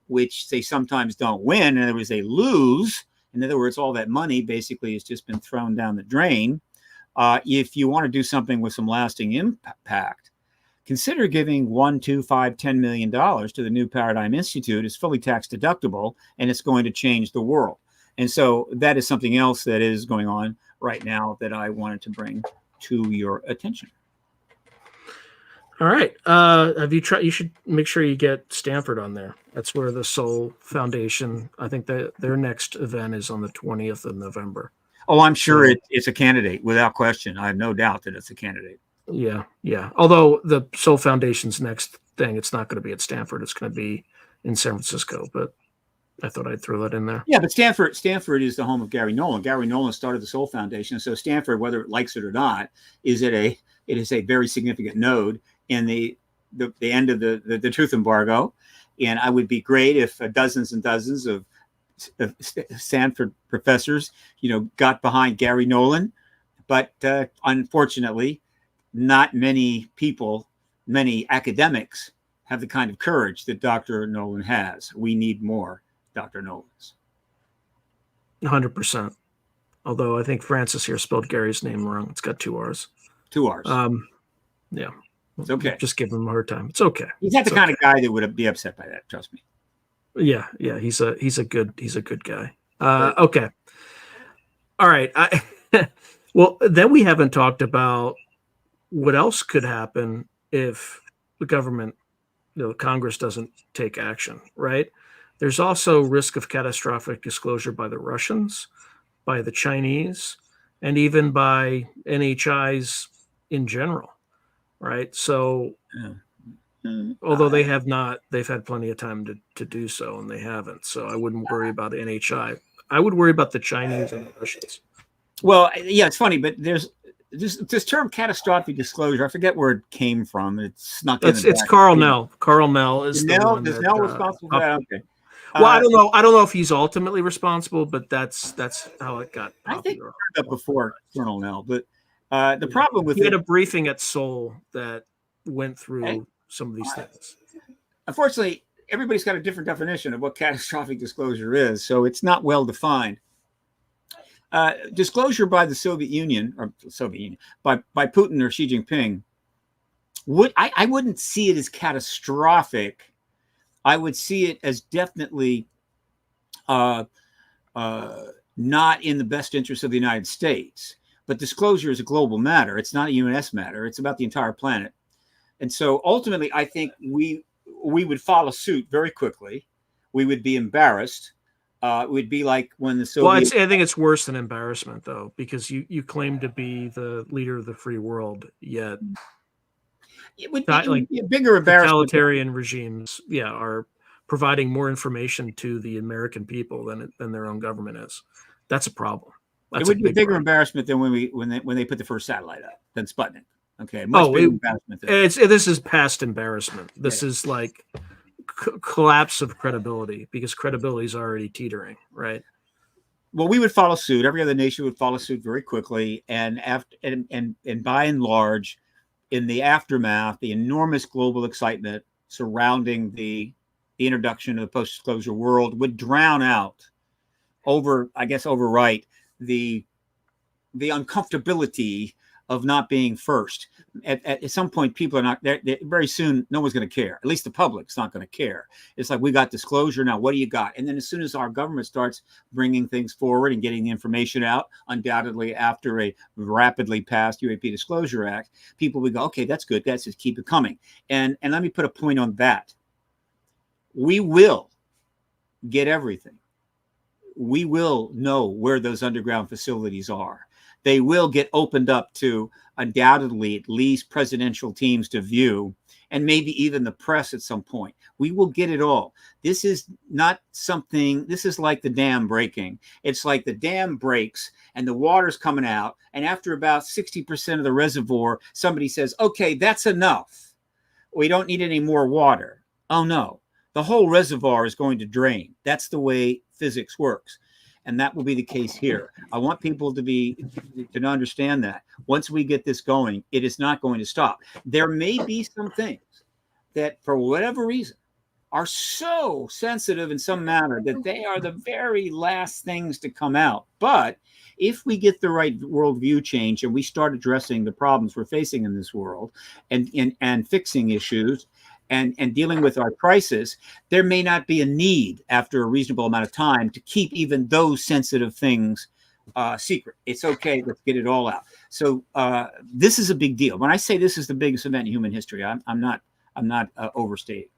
which they sometimes don't win, and otherwise they lose. In other words, all that money basically has just been thrown down the drain. If you want to do something with some lasting impact, consider giving $1, $2, $5, $10 million to the New Paradigm Institute. It's fully tax deductible, and it's going to change the world. And so that is something else that is going on right now that I wanted to bring to your attention. All right. Have you tried? You should make sure you get Stanford on there. That's where the Soul Foundation, I think that their next event is on the 20th of November. Oh, I'm sure it's a candidate without question. I have no doubt that it's a candidate. Yeah. Yeah. Although the Soul Foundation's next thing, it's not going to be at Stanford. It's going to be in San Francisco, but I thought I'd throw that in there. Yeah, but Stanford is the home of Gary Nolan. Gary Nolan started the Soul Foundation. So Stanford, whether it likes it or not, it is a very significant node in the end of the truth embargo. And I would be great if dozens and dozens of Stanford professors, got behind Gary Nolan. But unfortunately, not many people, many academics have the kind of courage that Dr. Nolan has. We need more Dr. Nolans. 100%. Although I think Francis here spelled Gary's name wrong. It's got 2 R's. 2 R's. Yeah. It's okay. Just give him a hard time. It's okay. He's not the kind of guy that would be upset by that. Trust me. Yeah. Yeah. He's a good guy. Okay. All right. Well, then we haven't talked about what else could happen if the government, Congress doesn't take action, right? There's also risk of catastrophic disclosure by the Russians, by the Chinese, and even by NHIs in general, right? So, although they've had plenty of time to do so, and they haven't. So I wouldn't worry about NHI. I would worry about the Chinese and the Russians. Well, yeah, it's funny, but there's this term catastrophic disclosure. I forget where it came from. It's snuck in. It's Carl Nell. Carl Nell is Nell responsible for that? Okay. Well, I don't know. I don't know if he's ultimately responsible, but that's how it got popular. I think I heard that before, Colonel Nell. But the problem with he had a briefing at Seoul that went through some of these things. Unfortunately, everybody's got a different definition of what catastrophic disclosure is, so it's not well defined. Disclosure by the Soviet Union by Putin or Xi Jinping I wouldn't see it as catastrophic. I would see it as definitely not in the best interest of the United States. But disclosure is a global matter. It's not a U.S. matter. It's about the entire planet. And so ultimately, I think we would follow suit very quickly. We would be embarrassed. It would be like when the Soviet... Well, I think it's worse than embarrassment, though, because you claim to be the leader of the free world, yet it would be a bigger embarrassment. Totalitarian regimes, are providing more information to the American people than their own government is. That's a problem. It would be a bigger embarrassment than when they put the first satellite up, than Sputnik. Okay, much bigger embarrassment. This is past embarrassment. This is like collapse of credibility, because credibility is already teetering, right? Well, we would follow suit. Every other nation would follow suit very quickly, and by and large, in the aftermath, the enormous global excitement surrounding the introduction of the post-disclosure world would drown out, overwrite the uncomfortability of not being first. At some point, people are not there. Very soon, no one's going to care. At least the public's not going to care. It's like, we got disclosure now. What do you got? And then as soon as our government starts bringing things forward and getting the information out, undoubtedly after a rapidly passed UAP Disclosure Act, people would go, okay, that's good. That's just keep it coming. And let me put a point on that. We will get everything. We will know where those underground facilities are. They will get opened up to undoubtedly at least presidential teams to view, and maybe even the press at some point. We will get it all. This is not something, this is like the dam breaking. It's like the dam breaks and the water's coming out, and after about 60% of the reservoir, somebody says, okay, that's enough. We don't need any more water. Oh no, the whole reservoir is going to drain. That's the way physics works. And that will be the case here. I want people to understand that once we get this going, it is not going to stop. There may be some things that, for whatever reason, are so sensitive in some manner that they are the very last things to come out. But if we get the right worldview change and we start addressing the problems we're facing in this world and fixing issues and dealing with our crisis, there may not be a need after a reasonable amount of time to keep even those sensitive things secret. It's okay. Let's get it all out. So this is a big deal. When I say this is the biggest event in human history, I'm not overstating.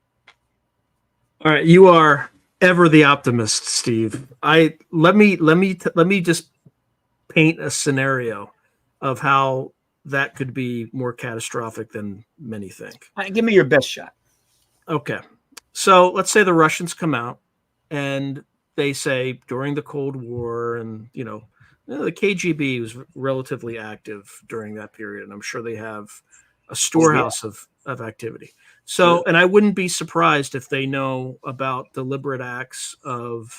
All right, you are ever the optimist, Steve. Let me just paint a scenario of how that could be more catastrophic than many think. Give me your best shot. Okay, so let's say the Russians come out and they say during the Cold War, and the KGB was relatively active during that period, and I'm sure they have a storehouse of activity. So, and I wouldn't be surprised if they know about deliberate acts of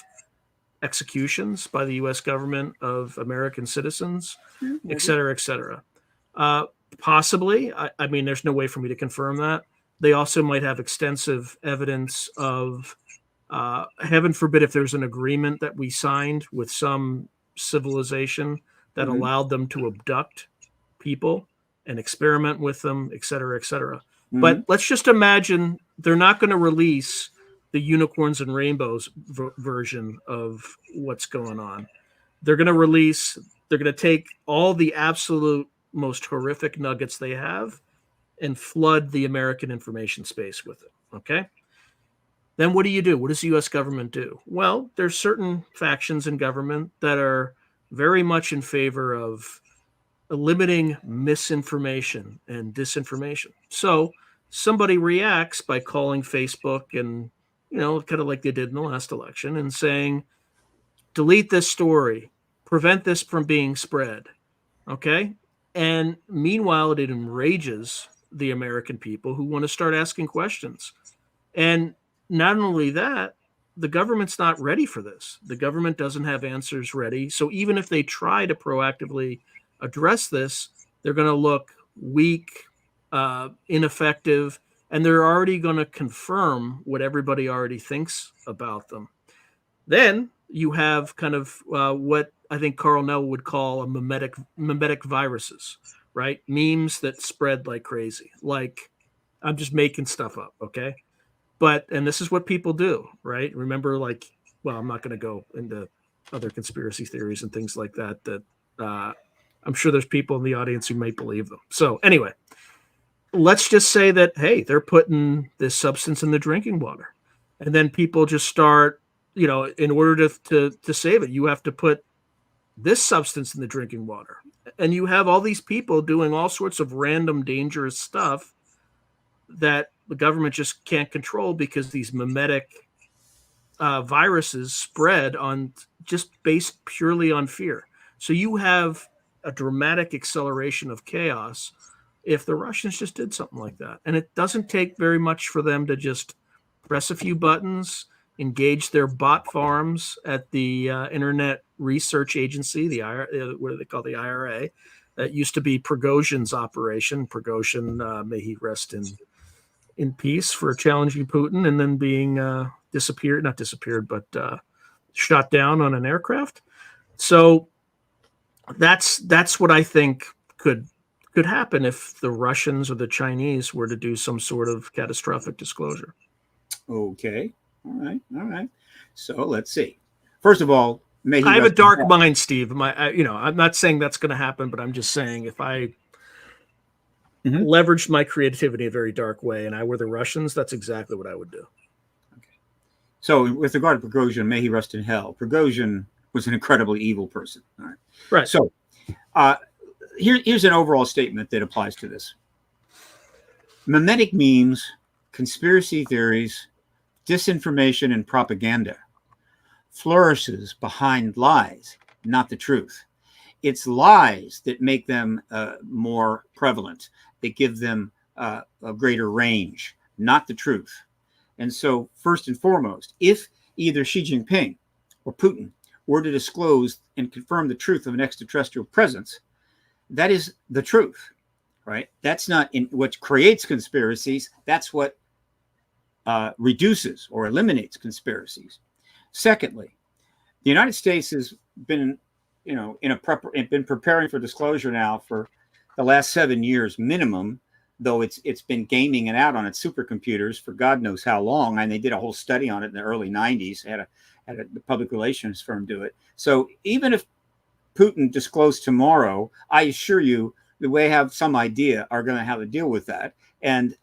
executions by the U.S. government of American citizens, et cetera, et cetera. Possibly. I mean, there's no way for me to confirm that. They also might have extensive evidence of, heaven forbid, if there's an agreement that we signed with some civilization that allowed them to abduct people and experiment with them, et cetera, et cetera. But let's just imagine they're not going to release the unicorns and rainbows version of what's going on. They're going to take all the absolute most horrific nuggets they have and flood the American information space with it. Okay. Then what do you do? What does the U.S. government do? Well, there's certain factions in government that are very much in favor of limiting misinformation and disinformation. So somebody reacts by calling Facebook and, kind of like they did in the last election, and saying, delete this story, prevent this from being spread. Okay. And meanwhile, it enrages the American people who want to start asking questions. And not only that, the government's not ready for this. The government doesn't have answers ready. So even if they try to proactively address this, they're going to look weak, ineffective, and they're already going to confirm what everybody already thinks about them. Then you have kind of what I think Carl Nell would call a mimetic viruses, right? Memes that spread like crazy. Like, I'm just making stuff up, okay? And this is what people do, right? Remember, I'm not going to go into other conspiracy theories and things like that, I'm sure there's people in the audience who might believe them. So anyway, let's just say that, hey, they're putting this substance in the drinking water. And then people just start, in order to save it, you have to put this substance in the drinking water. And you have all these people doing all sorts of random dangerous stuff that the government just can't control because these mimetic viruses spread on just based purely on fear. So you have a dramatic acceleration of chaos if the Russians just did something like that. And it doesn't take very much for them to just press a few buttons, engage their bot farms at the Internet Research Agency, what do they call the IRA? That used to be Prigozhin's operation. Prigozhin, may he rest in peace, for challenging Putin and then being not disappeared, but shot down on an aircraft. So that's what I think could happen if the Russians or the Chinese were to do some sort of catastrophic disclosure. Okay. All right. So let's see. First of all, I have a dark mind, Steve. I'm not saying that's going to happen, but I'm just saying if I leveraged my creativity in a very dark way and I were the Russians, that's exactly what I would do. Okay. So with regard to Prigozhin, may he rest in hell. Prigozhin was an incredibly evil person. All right. Right. So here's an overall statement that applies to this. Mimetic memes, conspiracy theories, disinformation, and propaganda flourishes behind lies, not the truth. It's lies that make them more prevalent, that give them a greater range, not the truth. And so, first and foremost, if either Xi Jinping or Putin were to disclose and confirm the truth of an extraterrestrial presence, that is the truth, right? That's not in what creates conspiracies. That's what reduces or eliminates conspiracies. Secondly, the United States has been, been preparing for disclosure now for the last 7 years minimum, though it's been gaming it out on its supercomputers for God knows how long. And they did a whole study on it in the early 90s, had a public relations firm do it. So even if Putin disclosed tomorrow, I assure you, we have some idea are going to have to deal with that. And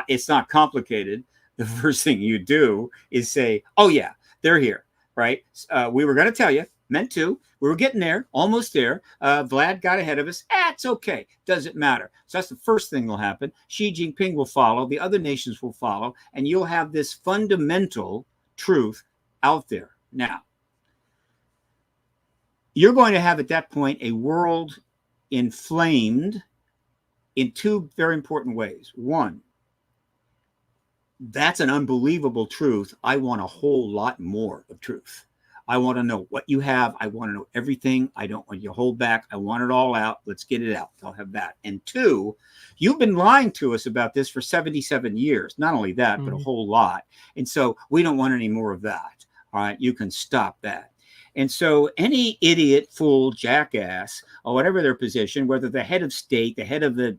it's not complicated. The first thing you do is say, oh, yeah, they're here, right? We were going to tell you, meant to. We were getting there, almost there. Vlad got ahead of us. It's okay. Doesn't matter. So that's the first thing will happen. Xi Jinping will follow. The other nations will follow. And you'll have this fundamental truth out there. Now, you're going to have at that point a world inflamed in two very important ways. One, that's an unbelievable truth. I want a whole lot more of truth. I want to know what you have. I want to know everything. I don't want you to hold back. I want it all out. Let's get it out. I'll have that. And two, you've been lying to us about this for 77 years. Not only that, but a whole lot. And so we don't want any more of that. All right. You can stop that. And so any idiot, fool, jackass, or whatever their position, whether the head of state, the head of the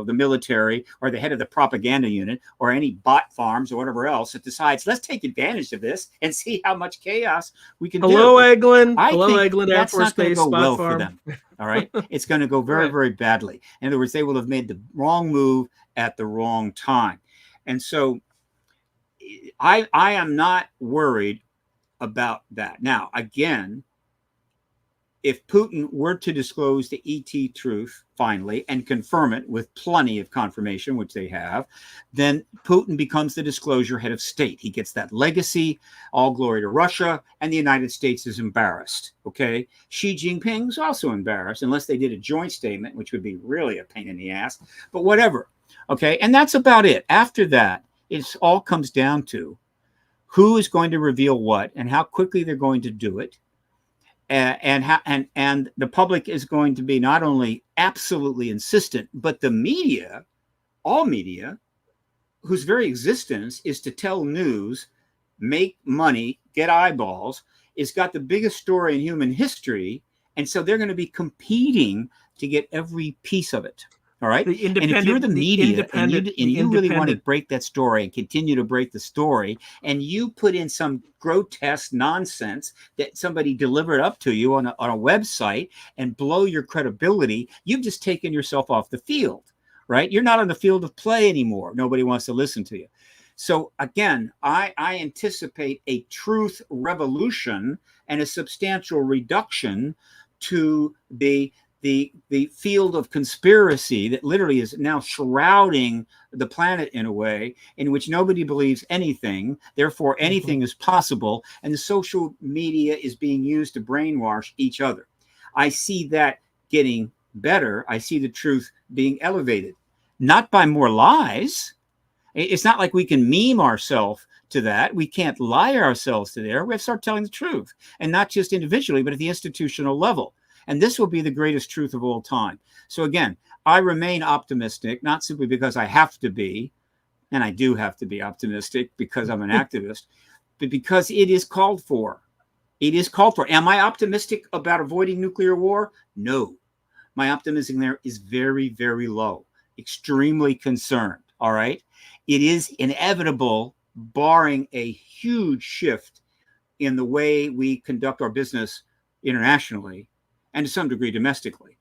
military, or the head of the propaganda unit, or any bot farms or whatever else that decides, let's take advantage of this and see how much chaos we can do. Eglin. Hello, Eglin Air Force Base go well farm. for them. All right. It's going to go very, very badly. In other words, they will have made the wrong move at the wrong time. And so I am not worried about that. Now, again, if Putin were to disclose the ET truth finally and confirm it with plenty of confirmation, which they have, then Putin becomes the disclosure head of state. He gets that legacy, all glory to Russia, and the United States is embarrassed. Okay. Xi Jinping's also embarrassed, unless they did a joint statement, which would be really a pain in the ass, but whatever. Okay. And that's about it. After that, it all comes down to who is going to reveal what and how quickly they're going to do it. And the public is going to be not only absolutely insistent, but the media, all media, whose very existence is to tell news, make money, get eyeballs, is got the biggest story in human history. And so they're going to be competing to get every piece of it. All right. And if you're the media and you really want to break that story and continue to break the story, and you put in some grotesque nonsense that somebody delivered up to you on a website and blow your credibility, you've just taken yourself off the field. Right. You're not on the field of play anymore. Nobody wants to listen to you. So, again, I anticipate a truth revolution and a substantial reduction to the field of conspiracy that literally is now shrouding the planet in a way in which nobody believes anything. Therefore, anything is possible. And the social media is being used to brainwash each other. I see that getting better. I see the truth being elevated, not by more lies. It's not like we can meme ourselves to that. We can't lie ourselves to there. We have to start telling the truth, and not just individually, but at the institutional level. And this will be the greatest truth of all time. So again, I remain optimistic, not simply because I have to be, and I do have to be optimistic because I'm an activist, but because it is called for. It is called for. Am I optimistic about avoiding nuclear war? No. My optimism there is very, very low, extremely concerned. All right. It is inevitable, barring a huge shift in the way we conduct our business internationally, and to some degree domestically.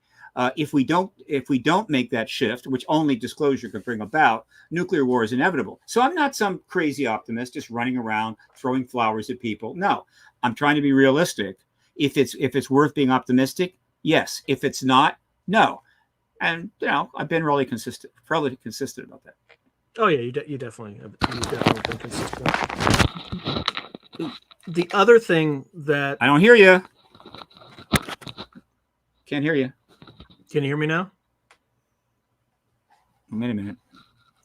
If we don't make that shift, which only disclosure can bring about, nuclear war is inevitable. So I'm not some crazy optimist just running around throwing flowers at people. No, I'm trying to be realistic. If it's worth being optimistic, yes. If it's not, no. And I've been really consistent about that. Oh yeah, you definitely been consistent. The other thing that I don't hear you. Can't hear you. Can you hear me now? Wait a minute.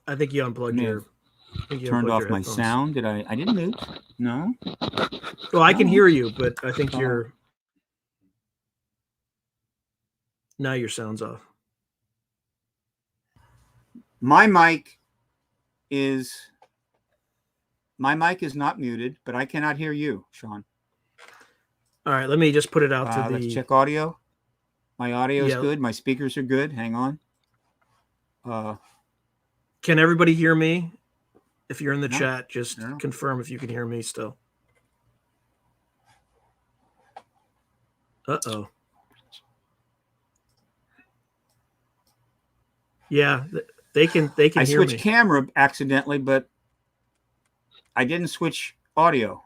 I think you unplugged your. Turned off my sound. Did I? I didn't move. No. Well, I can hear you, but I think you're. Now your sound's off. My mic is My mic is not muted, but I cannot hear you, Sean. All right, let me just put it out to the. Let's check audio. My audio is Yeah. good. My speakers are good. Hang on. Can everybody hear me? If you're in the No, chat, just I don't know. confirm if you can hear me still. Uh-oh. Yeah, they can I hear switched me. camera accidentally, but I didn't switch audio.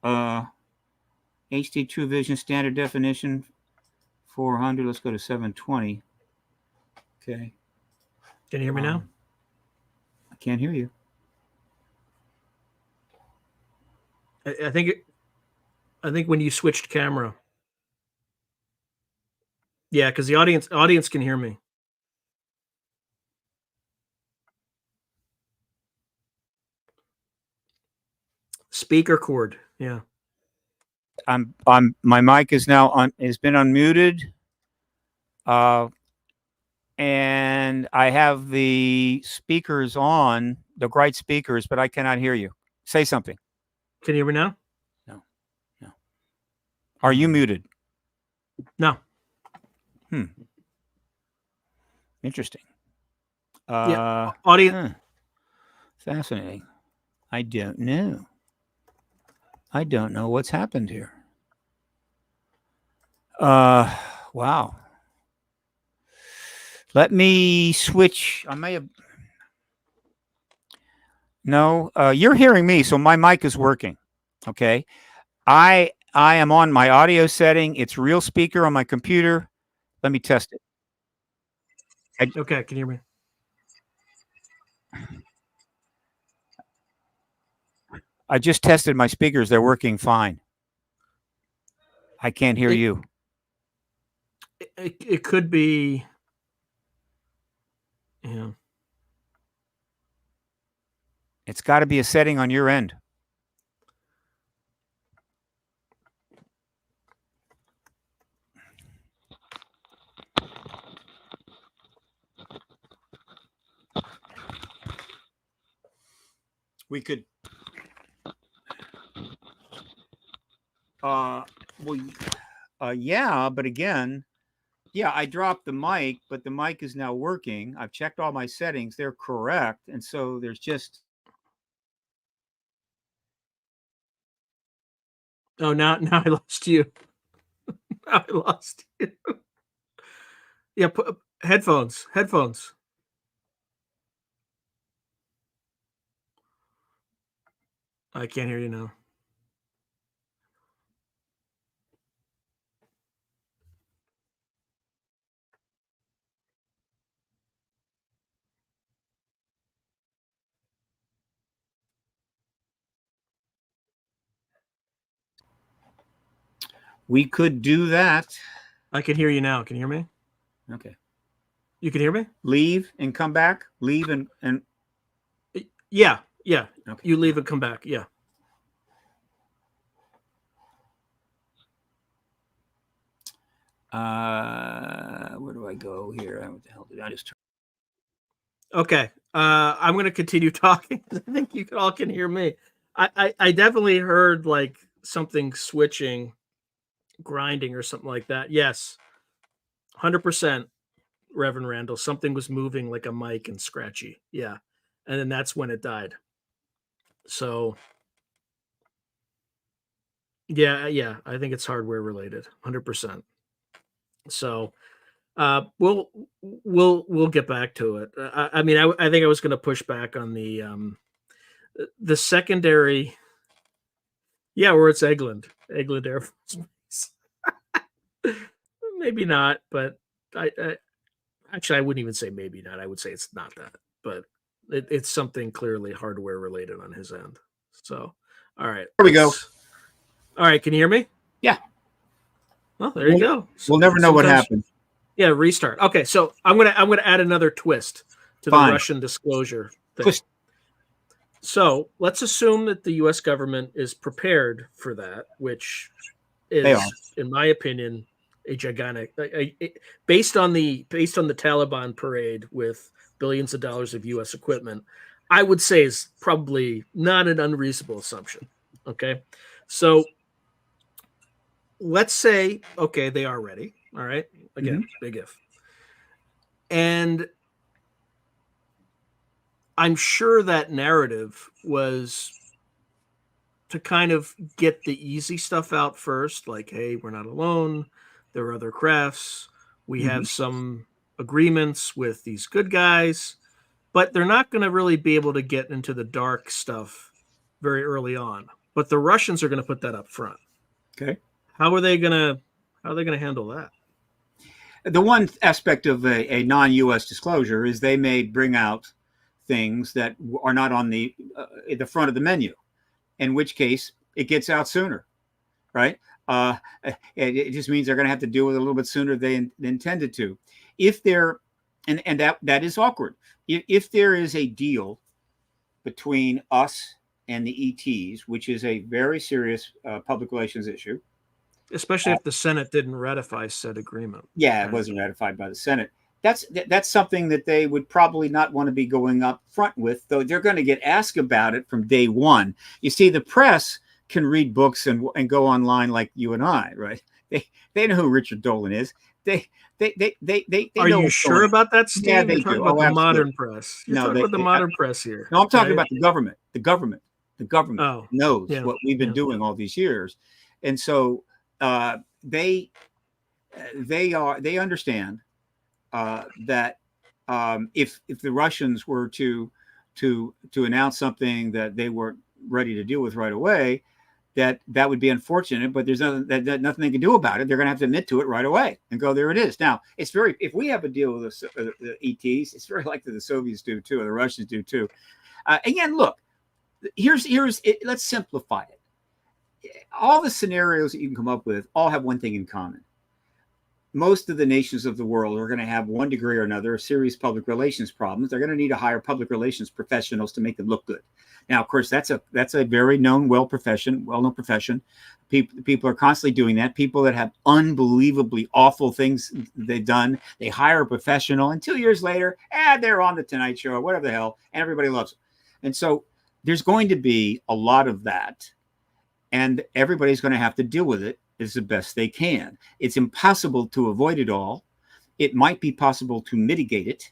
HD True Vision standard definition 400. Let's go to 720. Okay. Can you hear me now? I can't hear you. I think when you switched camera. Yeah, because the audience can hear me. Speaker cord. Yeah. My mic is now on, has been unmuted. And I have the speakers on, the right speakers, but I cannot hear you. Say something. Can you hear me now? No. Are you muted? No. Interesting. Yeah. Audience. Fascinating. I don't know. I don't know what's happened here. Wow. Let me switch. I may have. No, you're hearing me, so my mic is working. Okay. I am on my audio setting. It's real speaker on my computer. Let me test it. Okay, can you hear me? I just tested my speakers. They're working fine. I can't hear you. It could be. Yeah. It's got to be a setting on your end. We could. Yeah, but again, yeah, I dropped the mic, but the mic is now working. I've checked all my settings; they're correct, and so there's just. Oh, now I lost you. Now I lost you. Yeah, put headphones. I can't hear you now. We could do that. I can hear you now. Can you hear me? Okay. You can hear me? Leave and come back. Leave and. Yeah. Okay. You leave and come back. Yeah. Where do I go here? What the hell did I just turn? Okay. I'm going to continue talking. I think you all can hear me. I definitely heard like something switching, grinding or something like that. Yes. 100%, Reverend Randall. Something was moving like a mic and scratchy. Yeah. And then that's when it died. So yeah, I think it's hardware related, 100%. So we'll get back to it. I mean, I think I was going to push back on the secondary. Yeah, where it's Eglin Air Force Base. Maybe not, but I actually I wouldn't even say maybe not. I would say it's not that, but it's something clearly hardware related on his end. So, all right, there we go. All right, can you hear me? Yeah. Well, there you go. We'll never know what happened. Yeah, restart. Okay, so I'm gonna add another twist to the Russian disclosure thing. Twist. So let's assume that the U.S. government is prepared for that, which is, in my opinion, a gigantic. Based on the Taliban parade with billions of dollars of U.S. equipment, I would say is probably not an unreasonable assumption. Okay. So let's say, okay, they are ready. All right. Again, big if. And I'm sure that narrative was to kind of get the easy stuff out first, like, hey, we're not alone. There are other crafts. We Mm-hmm. have some agreements with these good guys, but they're not going to really be able to get into the dark stuff very early on. But the Russians are going to put that up front. Okay. How are they going to handle that? The one aspect of a non-U.S. disclosure is they may bring out things that are not on the front of the menu, in which case it gets out sooner, right? It just means they're going to have to deal with it a little bit sooner than they intended to. If they're, and that is awkward. If there is a deal between us and the ETs, which is a very serious public relations issue, especially if the Senate didn't ratify said agreement. Yeah, it wasn't ratified by the Senate. That's something that they would probably not want to be going up front with, though they're going to get asked about it from day one. You see, the press can read books and go online like you and I, right? They know who Richard Dolan is. They Are know you sure about that, Steve? Yeah, they You're talking do. about the absolutely. modern press. You're talking about the modern press here. No, I'm talking about the government. The government knows what we've been doing all these years, and so they understand that if the Russians were to announce something that they weren't ready to deal with right away, that would be unfortunate. But there's nothing they can do about it. They're going to have to admit to it right away and go, there it is. Now, if we have a deal with the ETs, it's very likely the Soviets do too, or the Russians do too. Again, look, here's it. Let's simplify it. All the scenarios that you can come up with all have one thing in common. Most of the nations of the world are going to have one degree or another serious public relations problems. They're going to need to hire public relations professionals to make them look good. Now, of course, that's a very well-known profession. People are constantly doing that. People that have unbelievably awful things they've done, they hire a professional, and 2 years later, they're on the Tonight Show or whatever the hell, and everybody loves them. And so there's going to be a lot of that, and everybody's going to have to deal with it as the best they can. It's impossible to avoid it all. It might be possible to mitigate it,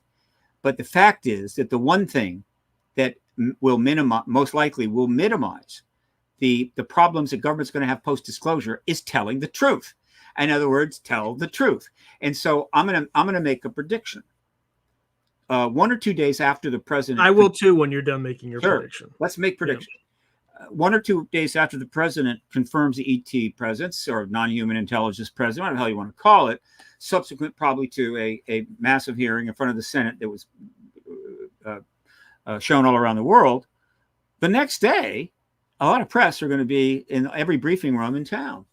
but the fact is that the one thing that will most likely minimize the problems that government's going to have post-disclosure is telling the truth. In other words, tell the truth. And so I'm gonna make a prediction. 1 or 2 days after the president, I will too when you're done making your prediction. Let's make predictions. Yeah. 1 or 2 days after the president confirms the ET presence or non-human intelligence presence, whatever the hell you want to call it, subsequent probably to a massive hearing in front of the Senate that was shown all around the world, the next day, a lot of press are going to be in every briefing room in town.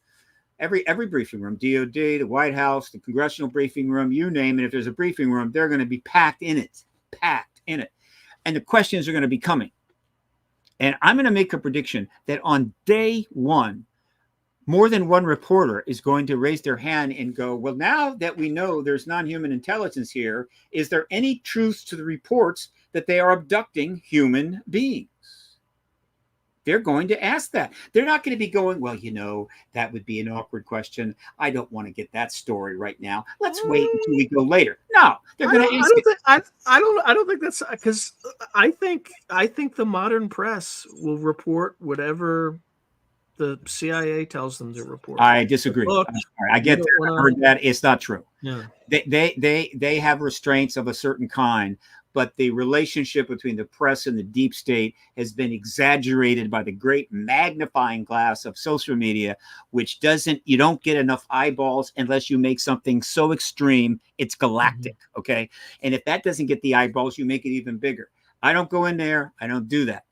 Every briefing room, DOD, the White House, the congressional briefing room, you name it. If there's a briefing room, they're going to be packed in it. And the questions are going to be coming. And I'm going to make a prediction that on day one, more than one reporter is going to raise their hand and go, well, now that we know there's non-human intelligence here, is there any truth to the reports that they are abducting human beings? They're going to ask that. They're not going to be going, well, that would be an awkward question. I don't want to get that story right now. Let's wait until we go later. No, they're going to ask it. I don't think that's because I think the modern press will report whatever the CIA tells them to report. I disagree. I get that. I heard that. It's not true. Yeah. They have restraints of a certain kind, but the relationship between the press and the deep state has been exaggerated by the great magnifying glass of social media, which you don't get enough eyeballs unless you make something so extreme, it's galactic, okay? And if that doesn't get the eyeballs, you make it even bigger. I don't go in there. I don't do that.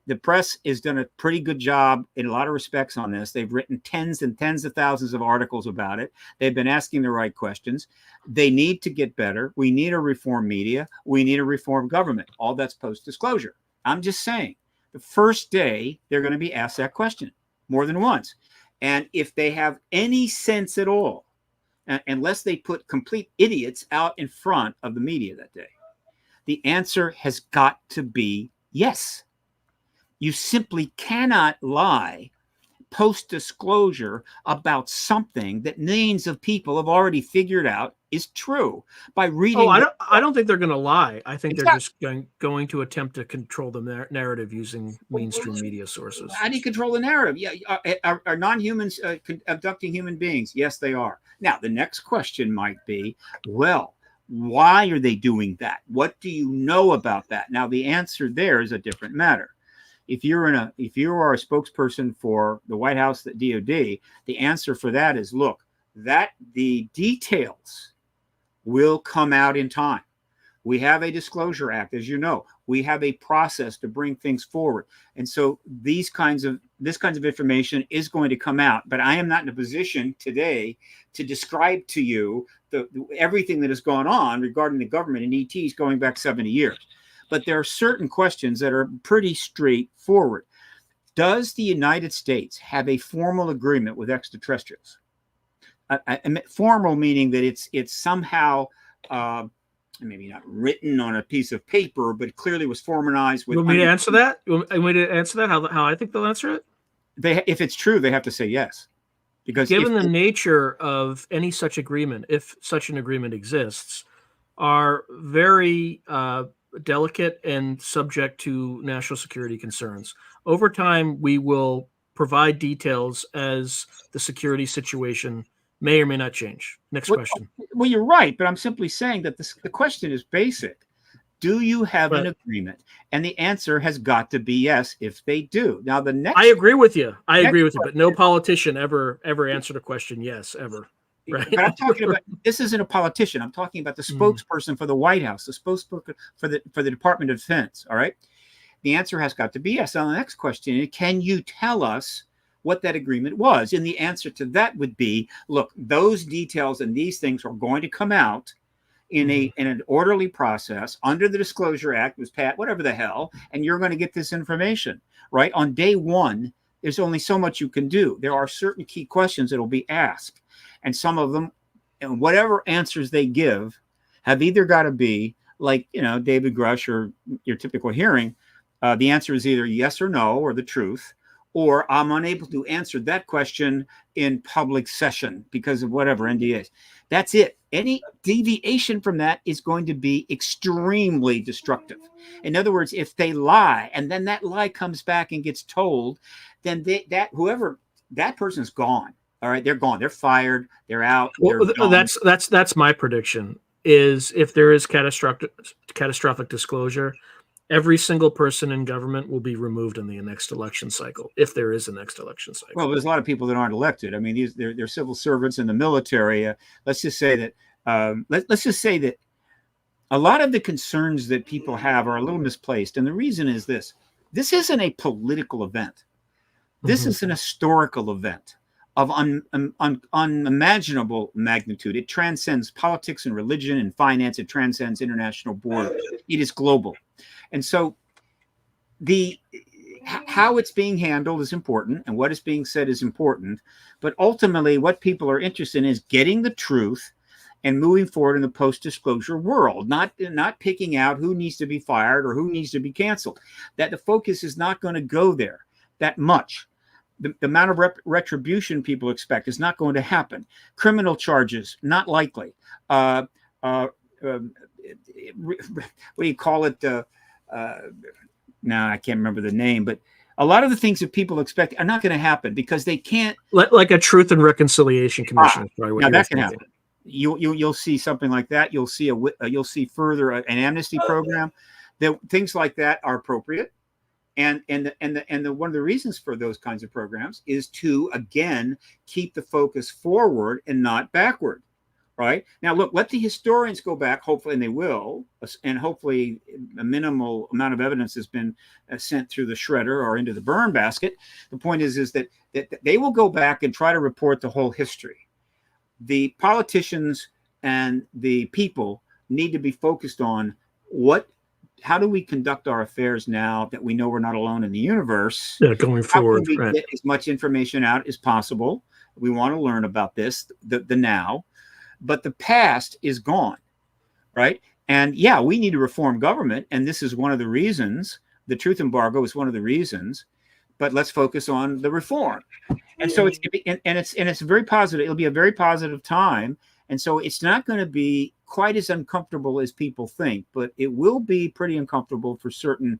The press has done a pretty good job in a lot of respects on this. They've written tens and tens of thousands of articles about it. They've been asking the right questions. They need to get better. We need a reform media. We need a reform government. All that's post-disclosure. I'm just saying, the first day, they're going to be asked that question more than once. And if they have any sense at all, unless they put complete idiots out in front of the media that day, the answer has got to be Yes, you simply cannot lie post-disclosure about something that millions of people have already figured out is true by Oh, reading. I don't think they're going to lie. I think they're Exactly. just going to attempt to control the narrative using mainstream media sources. How do you control the narrative? Yeah, are non-humans abducting human beings? Yes, they are. Now, the next question might be, well, why are they doing that? What do you know about that? Now, the answer there is a different matter. If you are a spokesperson for the White House, the DOD, the answer for that is, look, that the details will come out in time. We have a disclosure act, as you know. We have a process to bring things forward, and so this kinds of information is going to come out. But I am not in a position today to describe to you everything that has gone on regarding the government and ETs going back 70 years. But there are certain questions that are pretty straightforward. Does the United States have a formal agreement with extraterrestrials? Formal meaning that it's somehow maybe not written on a piece of paper, but clearly was formalized with. You want me to answer that? You want me to answer that? How I think they'll answer it? If it's true, they have to say yes. Because given the nature of any such agreement, if such an agreement exists, are very delicate and subject to national security concerns. Over time, we will provide details as the security situation may or may not change. Next question. Well, you're right, but I'm simply saying that the question is basic. Do you have an agreement? And the answer has got to be yes if they do. Now, the next... I agree with you. But no politician ever answered a question yes, ever. Right? But I'm talking about, this isn't a politician. I'm talking about the spokesperson for the White House, the spokesperson for the Department of Defense, all right? The answer has got to be yes. On the next question, can you tell us what that agreement was? And the answer to that would be, look, those details and these things are going to come out in an orderly process under the Disclosure Act, was Pat, whatever the hell, and you're going to get this information, right? On day one, there's only so much you can do. There are certain key questions that will be asked, and some of them, and whatever answers they give, have either got to be like, David Grush or your typical hearing. The answer is either yes or no, or the truth, or I'm unable to answer that question in public session because of whatever NDAs. That's it. Any deviation from that is going to be extremely destructive. In other words, if they lie and then that lie comes back and gets told, then that person's gone. All right, they're gone. They're fired. They're out. Well, that's my prediction. Is if there is catastrophic disclosure, every single person in government will be removed in the next election cycle, if there is a next election cycle. Well, there's a lot of people that aren't elected. I mean, they're civil servants in the military. Let's just say that a lot of the concerns that people have are a little misplaced, and the reason is this: this isn't a political event. This is an historical event of unimaginable magnitude. It transcends politics and religion and finance. It transcends international borders. It is global. And so how it's being handled is important, and what is being said is important. But ultimately, what people are interested in is getting the truth and moving forward in the post-disclosure world, not picking out who needs to be fired or who needs to be canceled. That the focus is not going to go there that much. The amount of retribution people expect is not going to happen. Criminal charges, not likely. What do you call it? Now I can't remember the name, but a lot of the things that people expect are not going to happen because they can't. Like a Truth and Reconciliation Commission. Now that can happen. You'll see something like that. You'll see further an amnesty program. Things like that are appropriate. And one of the reasons for those kinds of programs is to, again, keep the focus forward and not backward, right? Now, look, let the historians go back, hopefully, and they will, and hopefully a minimal amount of evidence has been sent through the shredder or into the burn basket. The point is that they will go back and try to report the whole history. The politicians and the people need to be focused on how do we conduct our affairs now that we know we're not alone in the universe? Yeah, going forward. How can we get as much information out as possible? We want to learn about this, the now, but the past is gone, right? And yeah, we need to reform government. And this is one of the reasons the truth embargo is one of the reasons, but let's focus on the reform. And so it's very positive. It'll be a very positive time. And so it's not going to be quite as uncomfortable as people think, but it will be pretty uncomfortable for certain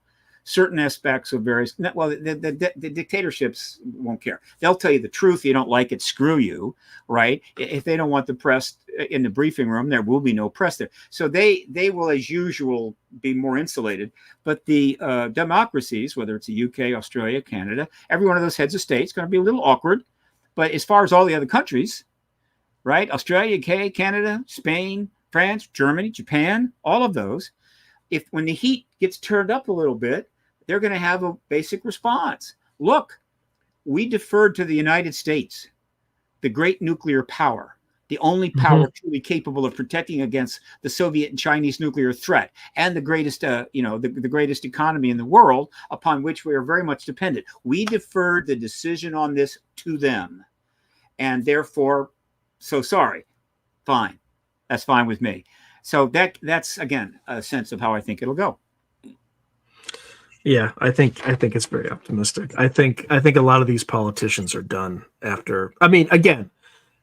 aspects of various. Well, the dictatorships won't care. They'll tell you the truth. You don't like it, screw you, right? If they don't want the press in the briefing room, there will be no press there. So they will, as usual, be more insulated. But the democracies, whether it's the UK, Australia, Canada, every one of those heads of state is going to be a little awkward. But as far as all the other countries, right? Australia, UK, Canada, Spain, France, Germany, Japan, all of those, when the heat gets turned up a little bit, they're going to have a basic response. Look, we deferred to the United States, the great nuclear power, the only power truly capable of protecting against the Soviet and Chinese nuclear threat, and the greatest, the greatest economy in the world upon which we are very much dependent. We deferred the decision on this to them, and therefore, so sorry. Fine, that's fine with me. So that's again a sense of how I think it'll go. Yeah, I think it's very optimistic. I think a lot of these politicians are done after. I mean, again,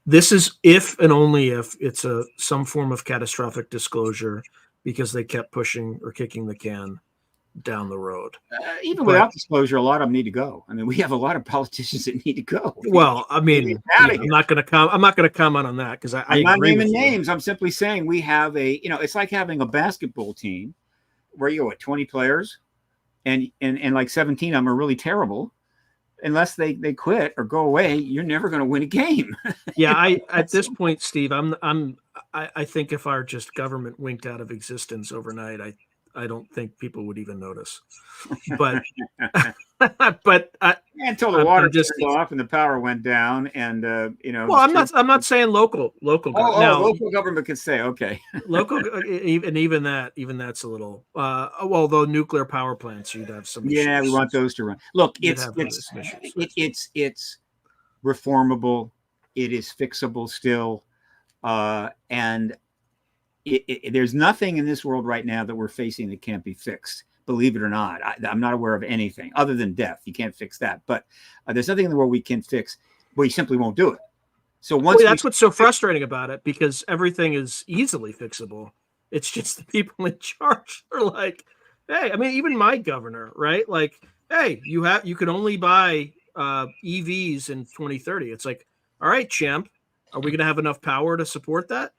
this is if and only if it's some form of catastrophic disclosure because they kept pushing or kicking the can down the road. Even without disclosure, a lot of them need to go. I mean, we have a lot of politicians that need to go. Well, I mean, I'm not going to comment on that because I'm not naming names. I'm simply saying we have it's like having a basketball team where you have 20 players, and like 17 of them are really terrible. Unless they quit or go away, you're never going to win a game. Yeah, at this point, Steve, I think if our just government winked out of existence overnight, I don't think people would even notice. But until the water turned off and the power went down, and Well, I'm not saying local. Now, local government could say okay. Local, even that's a little. Well, though nuclear power plants, you'd have some. Yeah, issues. We want those to run. Look, it's reformable. It is fixable still, and. There's nothing in this world right now that we're facing that can't be fixed. Believe it or not, I'm not aware of anything other than death. You can't fix that. But there's nothing in the world we can fix. We simply won't do it. So that's what's so frustrating about it, because everything is easily fixable. It's just the people in charge are like, hey, I mean, even my governor, right? Like, hey, you can only buy EVs in 2030. It's like, all right, champ, are we going to have enough power to support that?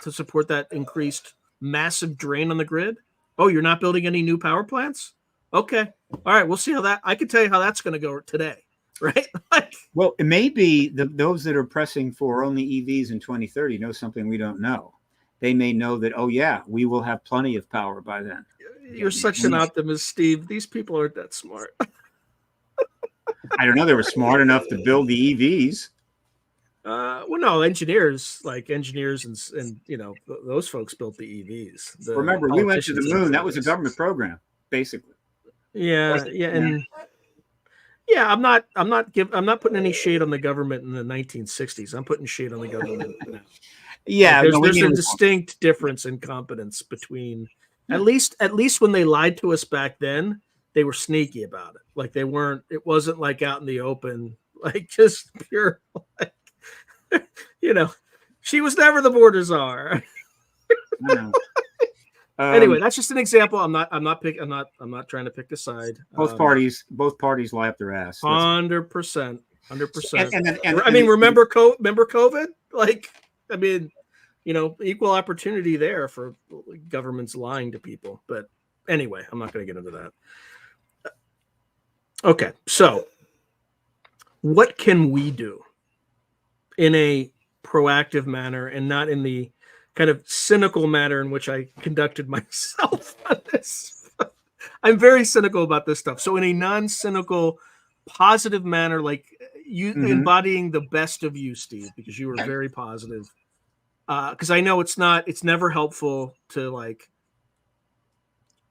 To support that increased massive drain on the grid? Oh, you're not building any new power plants? Okay. All right. We'll see how that, I can tell you how that's going to go today. Right. Well, it may be those that are pressing for only EVs in 2030 know something we don't know. They may know that, oh yeah, we will have plenty of power by then. You're such an optimist, Steve. These people aren't that smart. I don't know. They were smart enough to build the EVs. Well, no, engineers and those folks built the EVs. Remember, we went to the moon. That was a government program, basically. Yeah, and I'm not putting any shade on the government in the 1960s. I'm putting shade on the government now. Yeah, there's a distinct difference in competence between at least when they lied to us back then, they were sneaky about it. Like it wasn't like out in the open, like just pure. Like, she was never the border czar. Anyway, that's just an example. I'm not trying to pick a side. Both parties lie up their ass. 100%. I mean, remember COVID? Like, I mean, equal opportunity there for governments lying to people. But anyway, I'm not going to get into that. Okay, so what can we do in a proactive manner and not in the kind of cynical manner in which I conducted myself on this? I'm very cynical about this stuff. So in a non-cynical, positive manner, like you embodying the best of you, Steve, because you were very positive. Because I know it's never helpful to like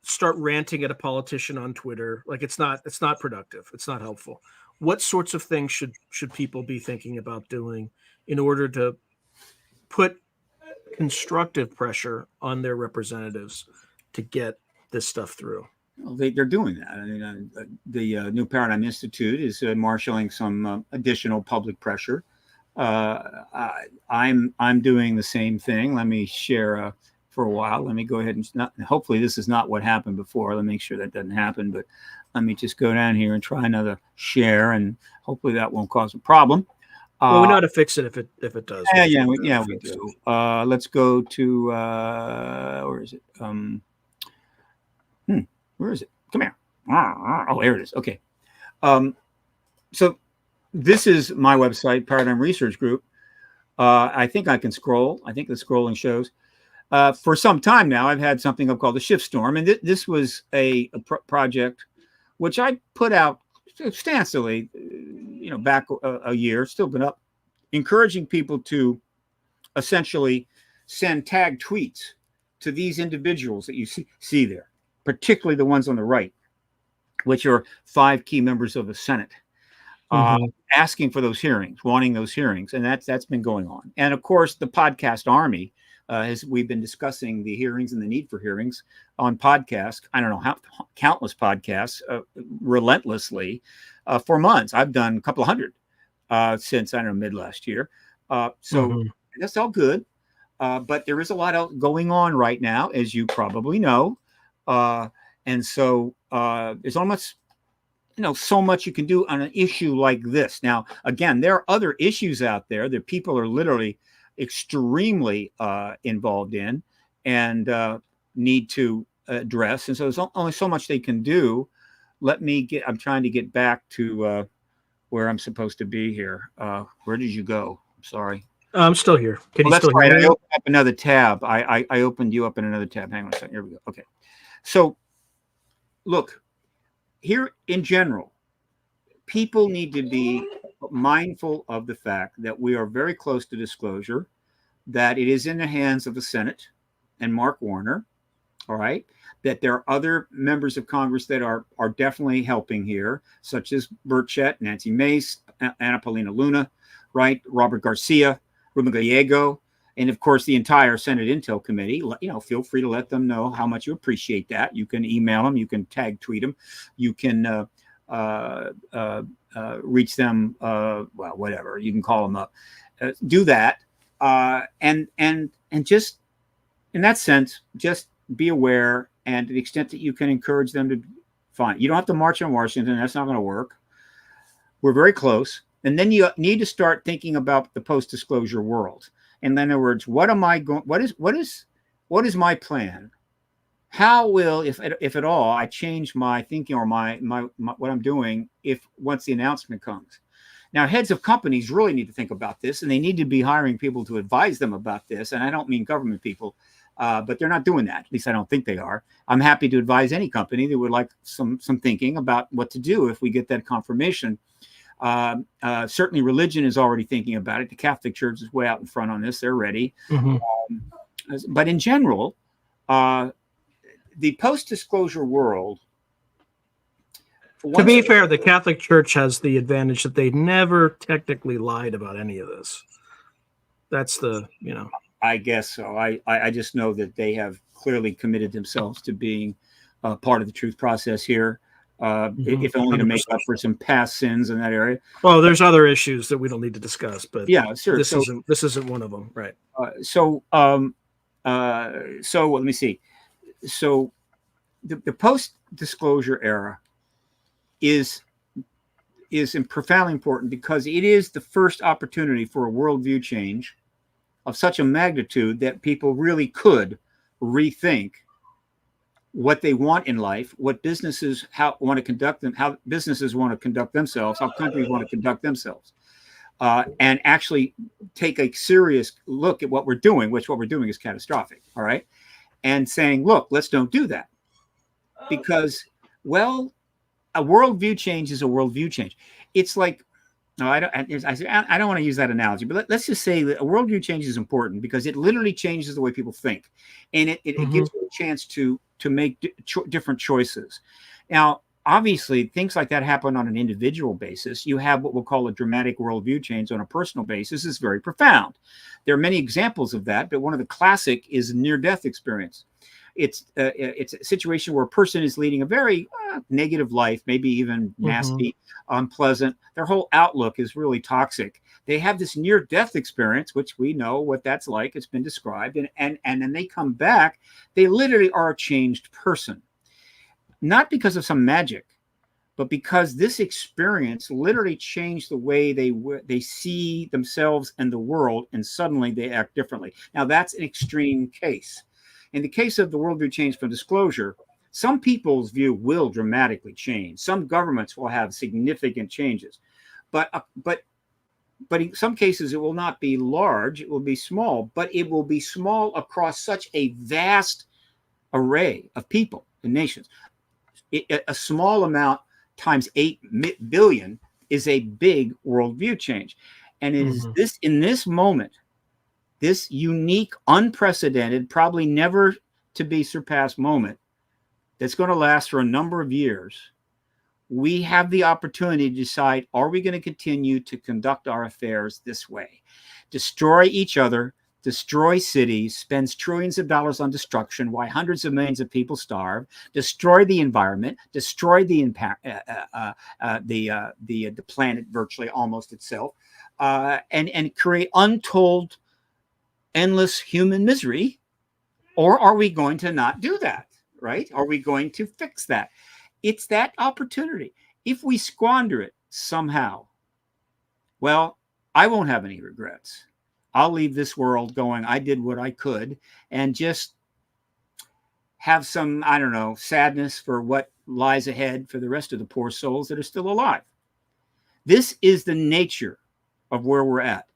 start ranting at a politician on Twitter. Like it's not productive. It's not helpful. What sorts of things should people be thinking about doing in order to put constructive pressure on their representatives to get this stuff through? Well, they're doing that. I mean, the New Paradigm Institute is marshaling some additional public pressure. I'm doing the same thing. Let me share for a while. Let me go ahead and hopefully this is not what happened before. Let me make sure that doesn't happen. But let me just go down here and try another share, and hopefully that won't cause a problem. Well, we know how to fix it if it does. Yeah, we do. Let's go to where is it? Where is it? Come here. Oh, there it is. Okay. So this is my website, Paradigm Research Group. I think I can scroll. I think the scrolling shows. For some time now, I've had something called the Shift Storm, and this was a project which I put out substantially, back a year, still been up, encouraging people to essentially send tagged tweets to these individuals that you see there, particularly the ones on the right, which are 5 key members of the Senate, asking for those hearings, wanting those hearings. And that's been going on. And of course, the podcast army, we've been discussing the hearings and the need for hearings on podcasts. I don't know how countless podcasts relentlessly for months. I've done a couple of hundred since, I don't know, mid last year. So that's all good. But there is a lot else going on right now, as you probably know. And so there's almost, so much you can do on an issue like this. Now, again, there are other issues out there that people are literally extremely involved in and need to address. And so there's only so much they can do. I'm trying to get back to where I'm supposed to be here. Where did you go? I'm sorry. I'm still here. Can you that's still right. hear me? I opened up another tab. I opened you up in another tab. Hang on a second. Here we go. Okay. So look, here in general, people need to be mindful of the fact that we are very close to disclosure, that it is in the hands of the Senate and Mark Warner. All right. That there are other members of Congress that are definitely helping here, such as Bert Chet, Nancy Mace, Ana Paulina Luna, right? Robert Garcia, Ruben Gallego, and of course the entire Senate Intel Committee. Feel free to let them know how much you appreciate that. You can email them, you can tag tweet them, you can reach them. Whatever, you can call them up. Do that, and just in that sense, just be aware. And to the extent that you can encourage them to, fine. You don't have to march on Washington. That's not going to work. We're very close. And then you need to start thinking about the post-disclosure world. In other words, what is my plan? How will, if at all, I change my thinking or my what I'm doing once the announcement comes? Now, heads of companies really need to think about this, and they need to be hiring people to advise them about this. And I don't mean government people. But they're not doing that. At least I don't think they are. I'm happy to advise any company that would like some thinking about what to do if we get that confirmation. Certainly religion is already thinking about it. The Catholic Church is way out in front on this. They're ready. But in general, the post-disclosure world. To be fair, the Catholic Church has the advantage that they never technically lied about any of this. That's I guess so. I just know that they have clearly committed themselves to being part of the truth process here, if only 100%. To make up for some past sins in that area. Well, there's other issues that we don't need to discuss, but yeah, sure. This isn't one of them, right? So let me see. So the post-disclosure era is profoundly important because it is the first opportunity for a worldview change of such a magnitude that people really could rethink what they want in life, what businesses want to conduct them, how businesses want to conduct themselves, how countries want to conduct themselves, and actually take a serious look at what we're doing, which what we're doing is catastrophic. All right. And saying, look, let's don't do that because, well, a worldview change is a worldview change. It's like, no, I don't want to use that analogy, but let's just say that a worldview change is important because it literally changes the way people think, and it gives you a chance to make different choices. Now, obviously, things like that happen on an individual basis. You have what we'll call a dramatic worldview change on a personal basis. Is very profound. There are many examples of that, but one of the classic is near-death experience. it's a situation where a person is leading a very negative life, maybe even nasty, unpleasant. Their whole outlook is really toxic. They have this near-death experience, which we know what that's like. It's been described, and then they come back. They literally are a changed person, not because of some magic, but because this experience literally changed the way they see themselves and the world, and suddenly they act differently. Now, that's an extreme case. In the case of the worldview change from disclosure, some people's view will dramatically change. Some governments will have significant changes, but in some cases it will not be large. It will be small, but it will be small across such a vast array of people and nations. A small amount times 8 billion is a big worldview change. And it is this, in this moment, this unique, unprecedented, probably never to be surpassed moment that's going to last for a number of years, we have the opportunity to decide, are we going to continue to conduct our affairs this way? Destroy each other, destroy cities, spends trillions of dollars on destruction, why hundreds of millions of people starve, destroy the environment, destroy the planet virtually almost itself, and create untold, endless human misery? Or are we going to not do that, right? Are we going to fix that? It's that opportunity. If we squander it somehow, well, I won't have any regrets. I'll leave this world going, I did what I could, and just have some, I don't know, sadness for what lies ahead for the rest of the poor souls that are still alive. This is the nature of where we're at.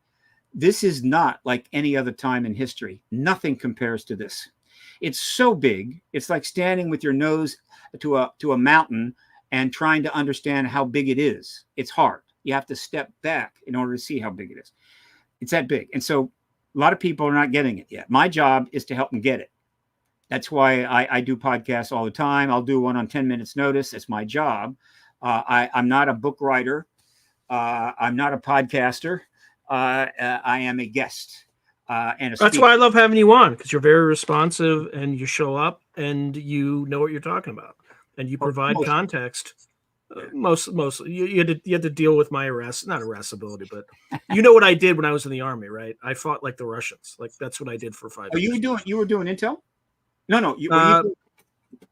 This is not like any other time in history. Nothing compares to this. It's so big. It's like standing with your nose to a mountain and trying to understand how big it is. It's hard. You have to step back in order to see how big it is. It's that big. And so a lot of people are not getting it yet. My job is to help them get it. That's why I do podcasts all the time. I'll do one on 10 minutes notice. It's my job. I'm not a book writer. I'm not a podcaster. I am a guest and a speaker. That's why I love having you on, because you're very responsive and you show up and you know what you're talking about and you provide context. Most you had to deal with my not irascibility, but you know what I did when I was in the army, right? I fought like the Russians. Like that's what I did for 5 years. You were doing intel? No. I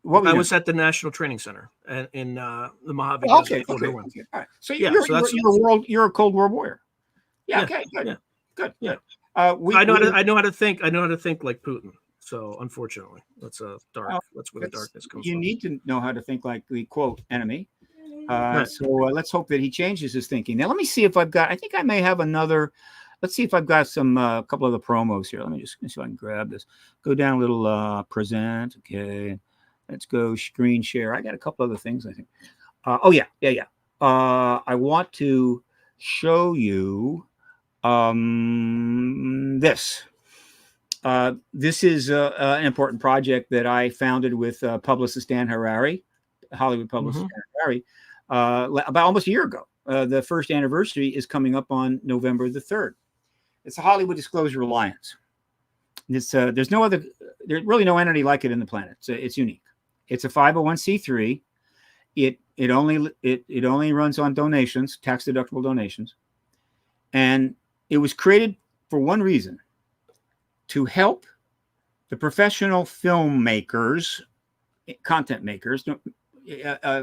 was at the National Training Center in the Mojave Desert. Okay. All right. So you're a Cold War warrior. Yeah. Okay. Good. Yeah. I know how to think. I know how to think like Putin. So unfortunately, that's dark. That's where the darkness comes from. You need to know how to think like the quote enemy. So let's hope that he changes his thinking. Now, let me see if I've got, I think I may have another, let's see if I've got some, couple of the promos here. Let me just see if I can grab this. Go down a little, present. Okay. Let's go screen share. I got a couple other things, I think. Yeah. I want to show you this. This is an important project that I founded with publicist Dan Harari, Hollywood publicist Dan Harari, about almost a year ago. The first anniversary is coming up on November the 3rd. It's the Hollywood Disclosure Alliance. There's really no entity like it in the planet. It's unique. It's a 501c3. It only runs on donations, tax deductible donations, and it was created for one reason: to help the professional filmmakers, content makers,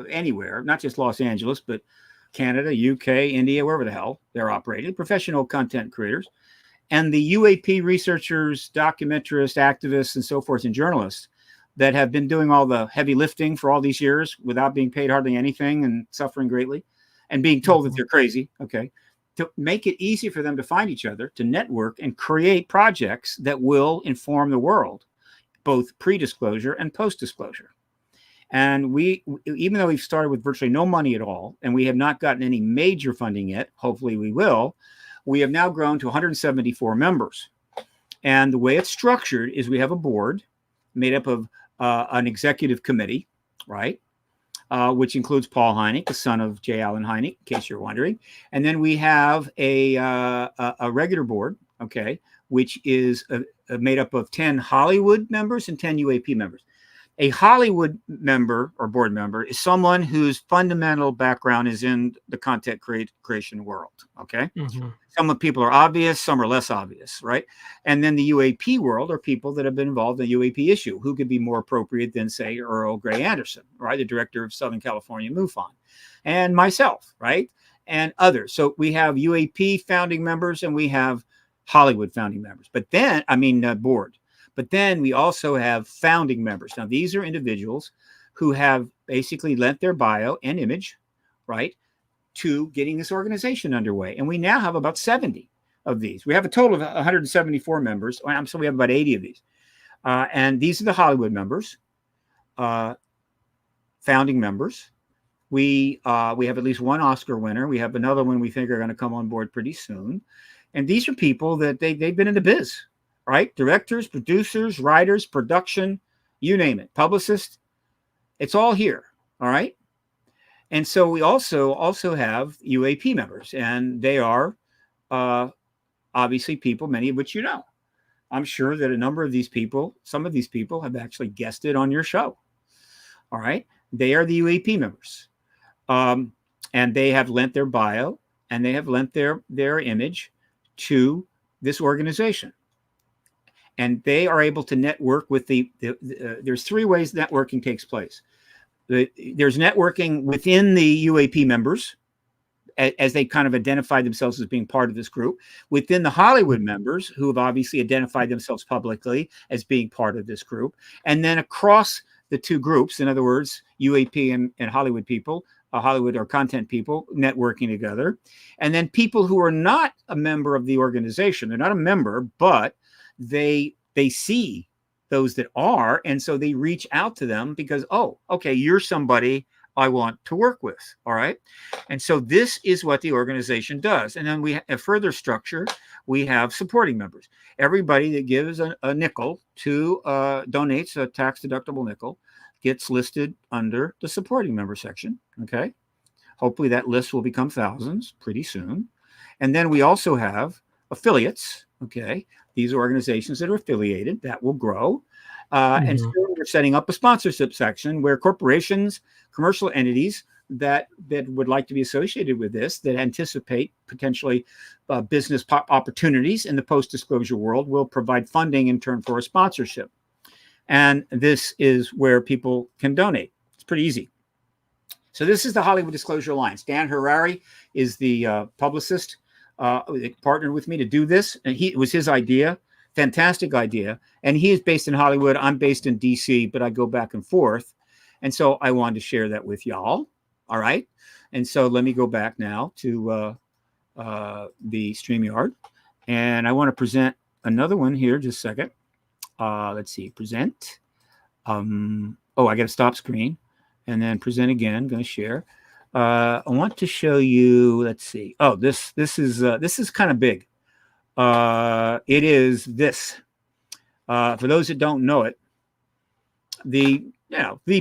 anywhere, not just Los Angeles, but Canada, UK, India, wherever the hell they're operating, professional content creators, and the UAP researchers, documentarists, activists, and so forth, and journalists that have been doing all the heavy lifting for all these years without being paid hardly anything and suffering greatly and being told that they're crazy. Okay. To make it easy for them to find each other, to network and create projects that will inform the world, both pre-disclosure and post-disclosure. And we, even though we've started with virtually no money at all, and we have not gotten any major funding yet, hopefully we will, we have now grown to 174 members. And the way it's structured is we have a board made up of an executive committee, right? Which includes Paul Hynek, the son of J. Allen Hynek, in case you're wondering. And then we have a regular board, okay, which is made up of 10 Hollywood members and 10 UAP members. A Hollywood member or board member is someone whose fundamental background is in the content creation world. Okay. Mm-hmm. Some of people are obvious, some are less obvious, right? And then the UAP world are people that have been involved in the UAP issue. Who could be more appropriate than, say, Earl Grey Anderson, right? The director of Southern California MUFON, and myself, right? And others. So we have UAP founding members and we have Hollywood founding members, board. But then we also have founding members. Now, these are individuals who have basically lent their bio and image, right, to getting this organization underway. And we now have about 70 of these. We have a total of 174 members. So we have about 80 of these. And these are the Hollywood members, founding members. We have at least one Oscar winner. We have another one we think are going to come on board pretty soon. And these are people that they've been in the biz, right? Directors, producers, writers, production, you name it, publicists. It's all here, all right? And so we also have UAP members, and they are obviously people, many of which you know. I'm sure that a number of these people, some of these people have actually guested on your show, all right? They are the UAP members, and they have lent their bio, and they have lent their image to this organization. And they are able to network with there's three ways networking takes place. There's networking within the UAP members as they kind of identify themselves as being part of this group, within the Hollywood members who have obviously identified themselves publicly as being part of this group, and then across the two groups, in other words, UAP and Hollywood people, Hollywood or content people networking together, and then people who are not a member of the organization. They're not a member, but they see those that are, and so they reach out to them because, oh, okay, you're somebody I want to work with, all right? And so this is what the organization does. And then we have a further structure. We have supporting members. Everybody that gives a nickel to donates a tax-deductible nickel gets listed under the supporting member section, okay? Hopefully that list will become thousands pretty soon. And then we also have affiliates, okay? These are organizations that are affiliated that will grow. And so we're setting up a sponsorship section where corporations, commercial entities that would like to be associated with this, that anticipate potentially business opportunities in the post-disclosure world, will provide funding in turn for a sponsorship. And this is where people can donate. It's pretty easy. So this is the Hollywood Disclosure Alliance. Dan Harari is the publicist. Partnered with me to do this, and it was his idea, fantastic idea. And he is based in Hollywood. I'm based in DC, but I go back and forth. And so I wanted to share that with y'all. All right. And so let me go back now to the StreamYard, and I want to present another one here. Just a second. Let's see, present. I got to stop screen and then present again. Going to share. I want to show you, let's see. Oh, this is kind of big. It is this. For those that don't know it, the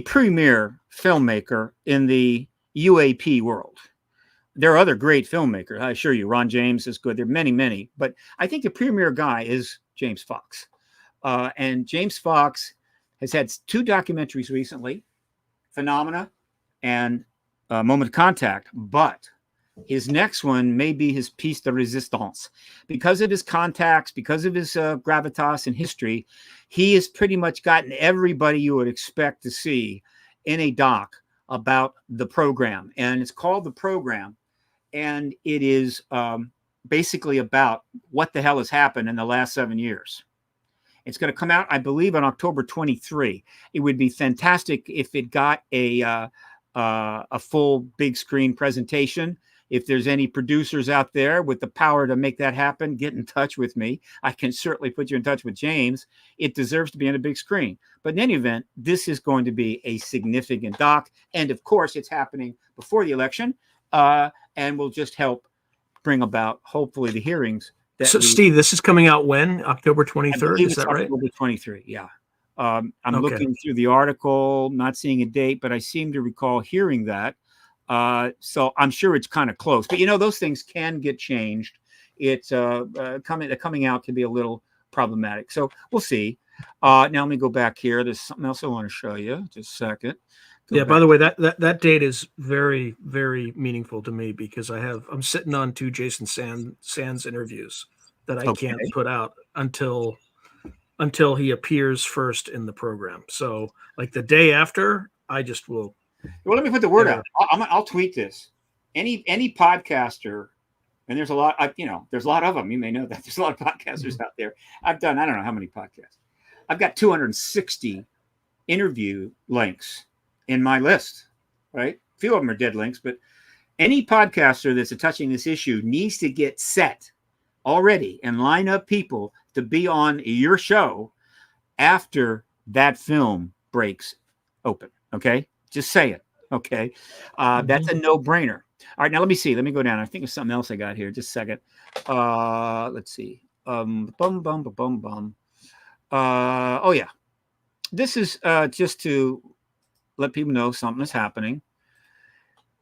premier filmmaker in the UAP world. There are other great filmmakers, I assure you. Ron James is good. There are many, many. But I think the premier guy is James Fox. And James Fox has had two documentaries recently, Phenomena and Moment of Contact, but his next one may be his piece de resistance. Because of his contacts, because of his gravitas and history, he has pretty much gotten everybody you would expect to see in a doc about the program. And it's called The Program. And it is basically about what the hell has happened in the last 7 years. It's going to come out, I believe, on October 23. It would be fantastic if it got a full big screen presentation. If there's any producers out there with the power to make that happen, get in touch with me. I can certainly put you in touch with James. It deserves to be on a big screen. But in any event, this is going to be a significant doc. And of course, it's happening before the election and will just help bring about, hopefully, the hearings. So, Steve, this is coming out when? October 23rd? Is that right? October 23, yeah. I'm looking through the article, not seeing a date, but I seem to recall hearing that. So I'm sure it's kind of close. But, those things can get changed. It's coming out can be a little problematic. So we'll see. Now let me go back here. There's something else I want to show you. Just a second. By the way, that date is very, very meaningful to me because I'm sitting on 2 Jason Sands interviews that I can't put out until he appears first in the program. So like the day after, I just will. Well, let me put the word out. I'll tweet this. Any podcaster, and there's a lot. There's a lot of them. You may know that there's a lot of podcasters out there. I've done I don't know how many podcasts. I've got 260 interview links in my list. Right, a few of them are dead links, but any podcaster that's touching this issue needs to get set already and line up people to be on your show after that film breaks open. Okay, just say it. Okay, that's a no-brainer. All right, now let me see. Let me go down. I think there's something else I got here. Just a second. Let's see. Oh yeah, this is just to let people know something is happening.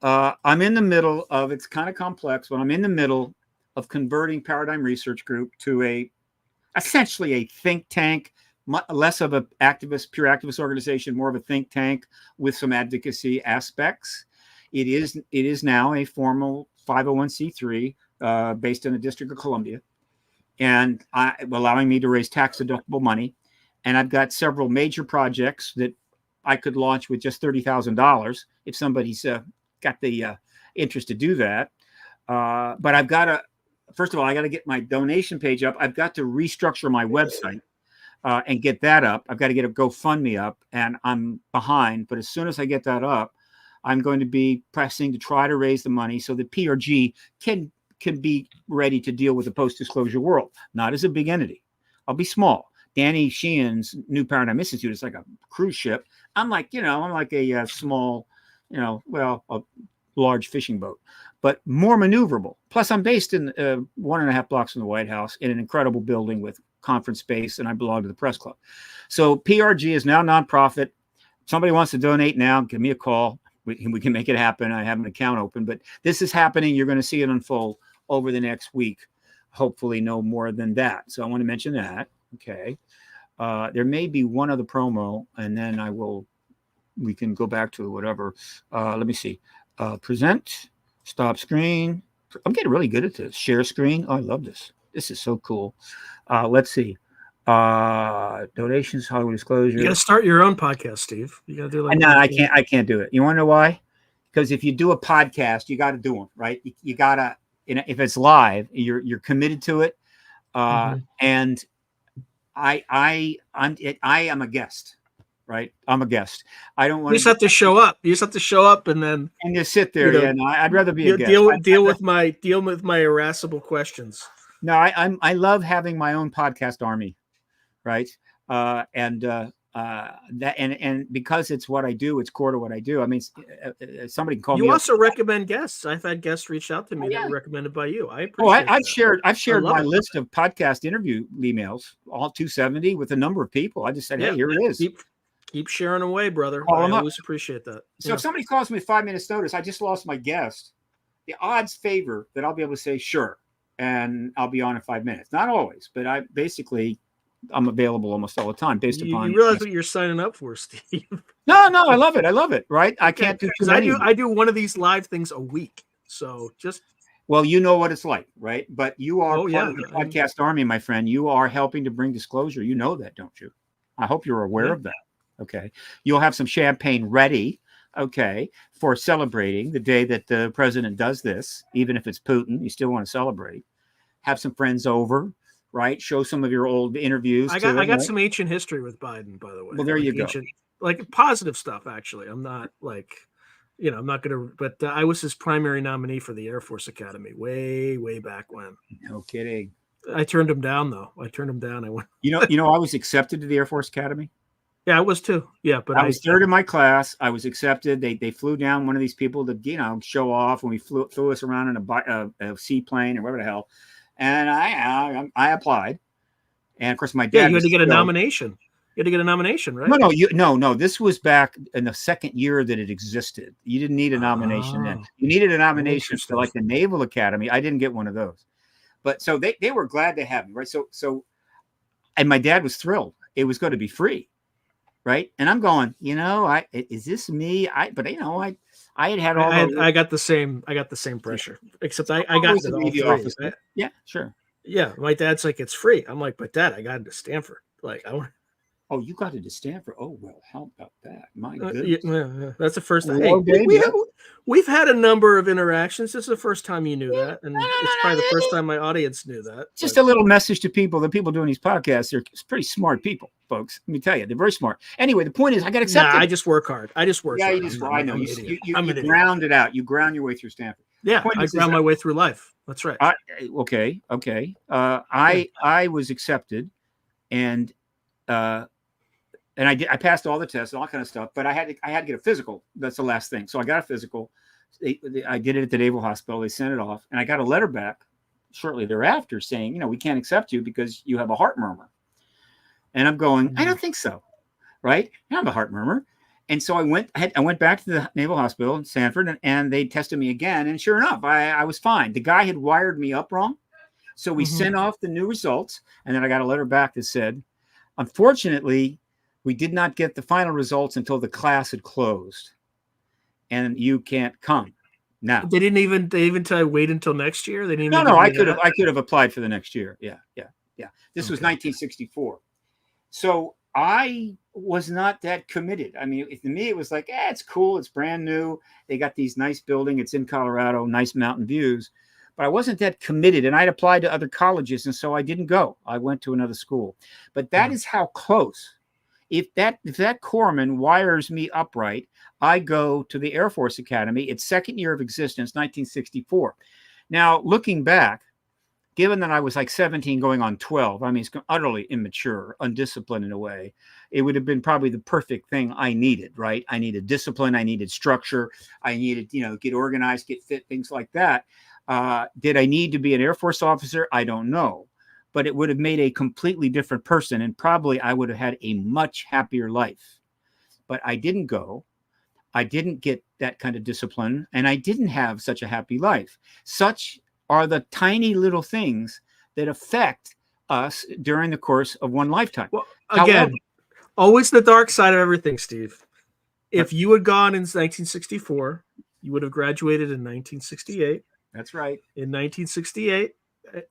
I'm in the middle of. It's kind of complex, but I'm in the middle of converting Paradigm Research Group to essentially a think tank. Less of a pure activist organization, more of a think tank with some advocacy aspects. It is now a formal 501c3 based in the District of Columbia, and allowing me to raise tax deductible money. And I've got several major projects that I could launch with just $30,000 if somebody's got the interest to do that. But I've got to, first of all, I got to get my donation page up. I've got to restructure my website. And get that up. I've got to get a GoFundMe up, and I'm behind. But as soon as I get that up, I'm going to be pressing to try to raise the money so that PRG can be ready to deal with the post-disclosure world. Not as a big entity. I'll be small. Danny Sheehan's New Paradigm Institute is like a cruise ship. I'm like a small, a large fishing boat, but more maneuverable. Plus, I'm based in 1.5 blocks from the White House in an incredible building with conference space, and I belong to the press club. So PRG is now nonprofit. Somebody wants to donate now, give me a call. We can make it happen. I have an account open, but this is happening. You're going to see it unfold over the next week. Hopefully no more than that. So I want to mention that. Okay. There may be one other promo, and then we can go back to whatever. Let me see. Present, stop screen. I'm getting really good at this. Share screen. Oh, I love this. This is so cool. Let's see. Donations, Hollywood Disclosure. You got to start your own podcast, Steve. You got to do like. No, I can't do it. You want to know why? Because if you do a podcast, you got to do them, right? You got to. If it's live, you're committed to it. And I am a guest, right? I'm a guest. I don't want. You just have to show up. You just have to show up and just sit there. Yeah, no, I'd rather be a guest. Deal with my irascible questions. No, I love having my own podcast army, right? And because it's what I do, it's core to what I do. I mean, somebody can call me. You also recommend guests. I've had guests reach out to me that were recommended by you. I appreciate. I've shared my list of podcast interview emails, all 270 with a number of people. I just said, hey, here it is. Keep sharing away, brother. I always appreciate that. So if somebody calls me 5 minutes notice, I just lost my guest. The odds favor that I'll be able to say sure. And I'll be on in 5 minutes. Not always, but I'm available almost all the time based upon. You realize what you're signing up for, Steve? No, I love it. I love it. Right? I can't do too many. I do one of these live things a week. So well, you know what it's like, right? But you are part of the podcast army, my friend. You are helping to bring disclosure. You know that, don't you? I hope you're aware of that. Okay. You'll have some champagne ready. Okay, for celebrating the day that the president does this, even if it's Putin, you still want to celebrate. Have some friends over, right? Show some of your old interviews. I got some ancient history with Biden, by the way. Well, there you go. Like positive stuff, actually. I'm not like, I'm not going to, but I was his primary nominee for the Air Force Academy way, way back when. No kidding. I turned him down, though. I went. I was accepted to the Air Force Academy. Yeah, I was too. Yeah, but I was third in my class. I was accepted. They flew down one of these people to show off, and we flew us around in a seaplane or whatever the hell. And I applied, and of course my dad. Yeah, you had to get a nomination. You had to get a nomination, right? No. This was back in the second year that it existed. You didn't need a nomination then. You needed a nomination for like the Naval Academy. I didn't get one of those, but so they were glad to have me, right? So And my dad was thrilled. It was going to be free. Right. And I'm going, is this me? But I had all those. I got the same pressure, except I got was into a all Navy three. officer. Yeah, sure. Yeah. My dad's like, it's free. I'm like, but Dad, I got into Stanford. Like, I want. Oh, you got into Stanford. Oh, well, how about that? My goodness. Yeah, that's the first time. Well, Hey, baby, we've had a number of interactions. This is the first time you knew that. And no, it's probably the first time my audience knew that. Just a little message to people. The people doing these podcasts, they're pretty smart people, folks. Let me tell you, they're very smart. Anyway, the point is, I got accepted. I just work hard. Yeah, hard. you just, I know. You idiot. ground it out. You ground your way through Stanford. Yeah, I ground my way through life. That's right. Okay. I was accepted, and I passed all the tests and all kind of stuff, but I had to get a physical. That's the last thing. So I got a physical. I did it at the Naval Hospital. They sent it off, and I got a letter back shortly thereafter saying, we can't accept you because you have a heart murmur. And I'm going, I don't think so, right? I have a heart murmur. And so I went back to the Naval Hospital in Sanford, and they tested me again. And sure enough, I was fine. The guy had wired me up wrong. So we sent off the new results, and then I got a letter back that said, unfortunately, we did not get the final results until the class had closed, and you can't come now. They even tell you wait until next year. They didn't. No. I could have applied for the next year. Yeah. This was 1964, so I was not that committed. I mean, to me, it was like, it's cool. It's brand new. They got these nice buildings. It's in Colorado, nice mountain views. But I wasn't that committed, and I'd applied to other colleges, and so I didn't go. I went to another school. But that is how close. If that corpsman wires me upright, I go to the Air Force Academy. Its second year of existence, 1964. Now, looking back, given that I was like 17 going on 12, I mean, it's utterly immature, undisciplined in a way, it would have been probably the perfect thing I needed, right? I needed discipline. I needed structure. I needed, get organized, get fit, things like that. Did I need to be an Air Force officer? I don't know. But it would have made a completely different person, and probably I would have had a much happier life. But I didn't go. I didn't get that kind of discipline, and I didn't have such a happy life. Such are the tiny little things that affect us during the course of one lifetime. Well, again, always the dark side of everything, Steve. If you had gone in 1964, you would have graduated in 1968. That's right. In 1968,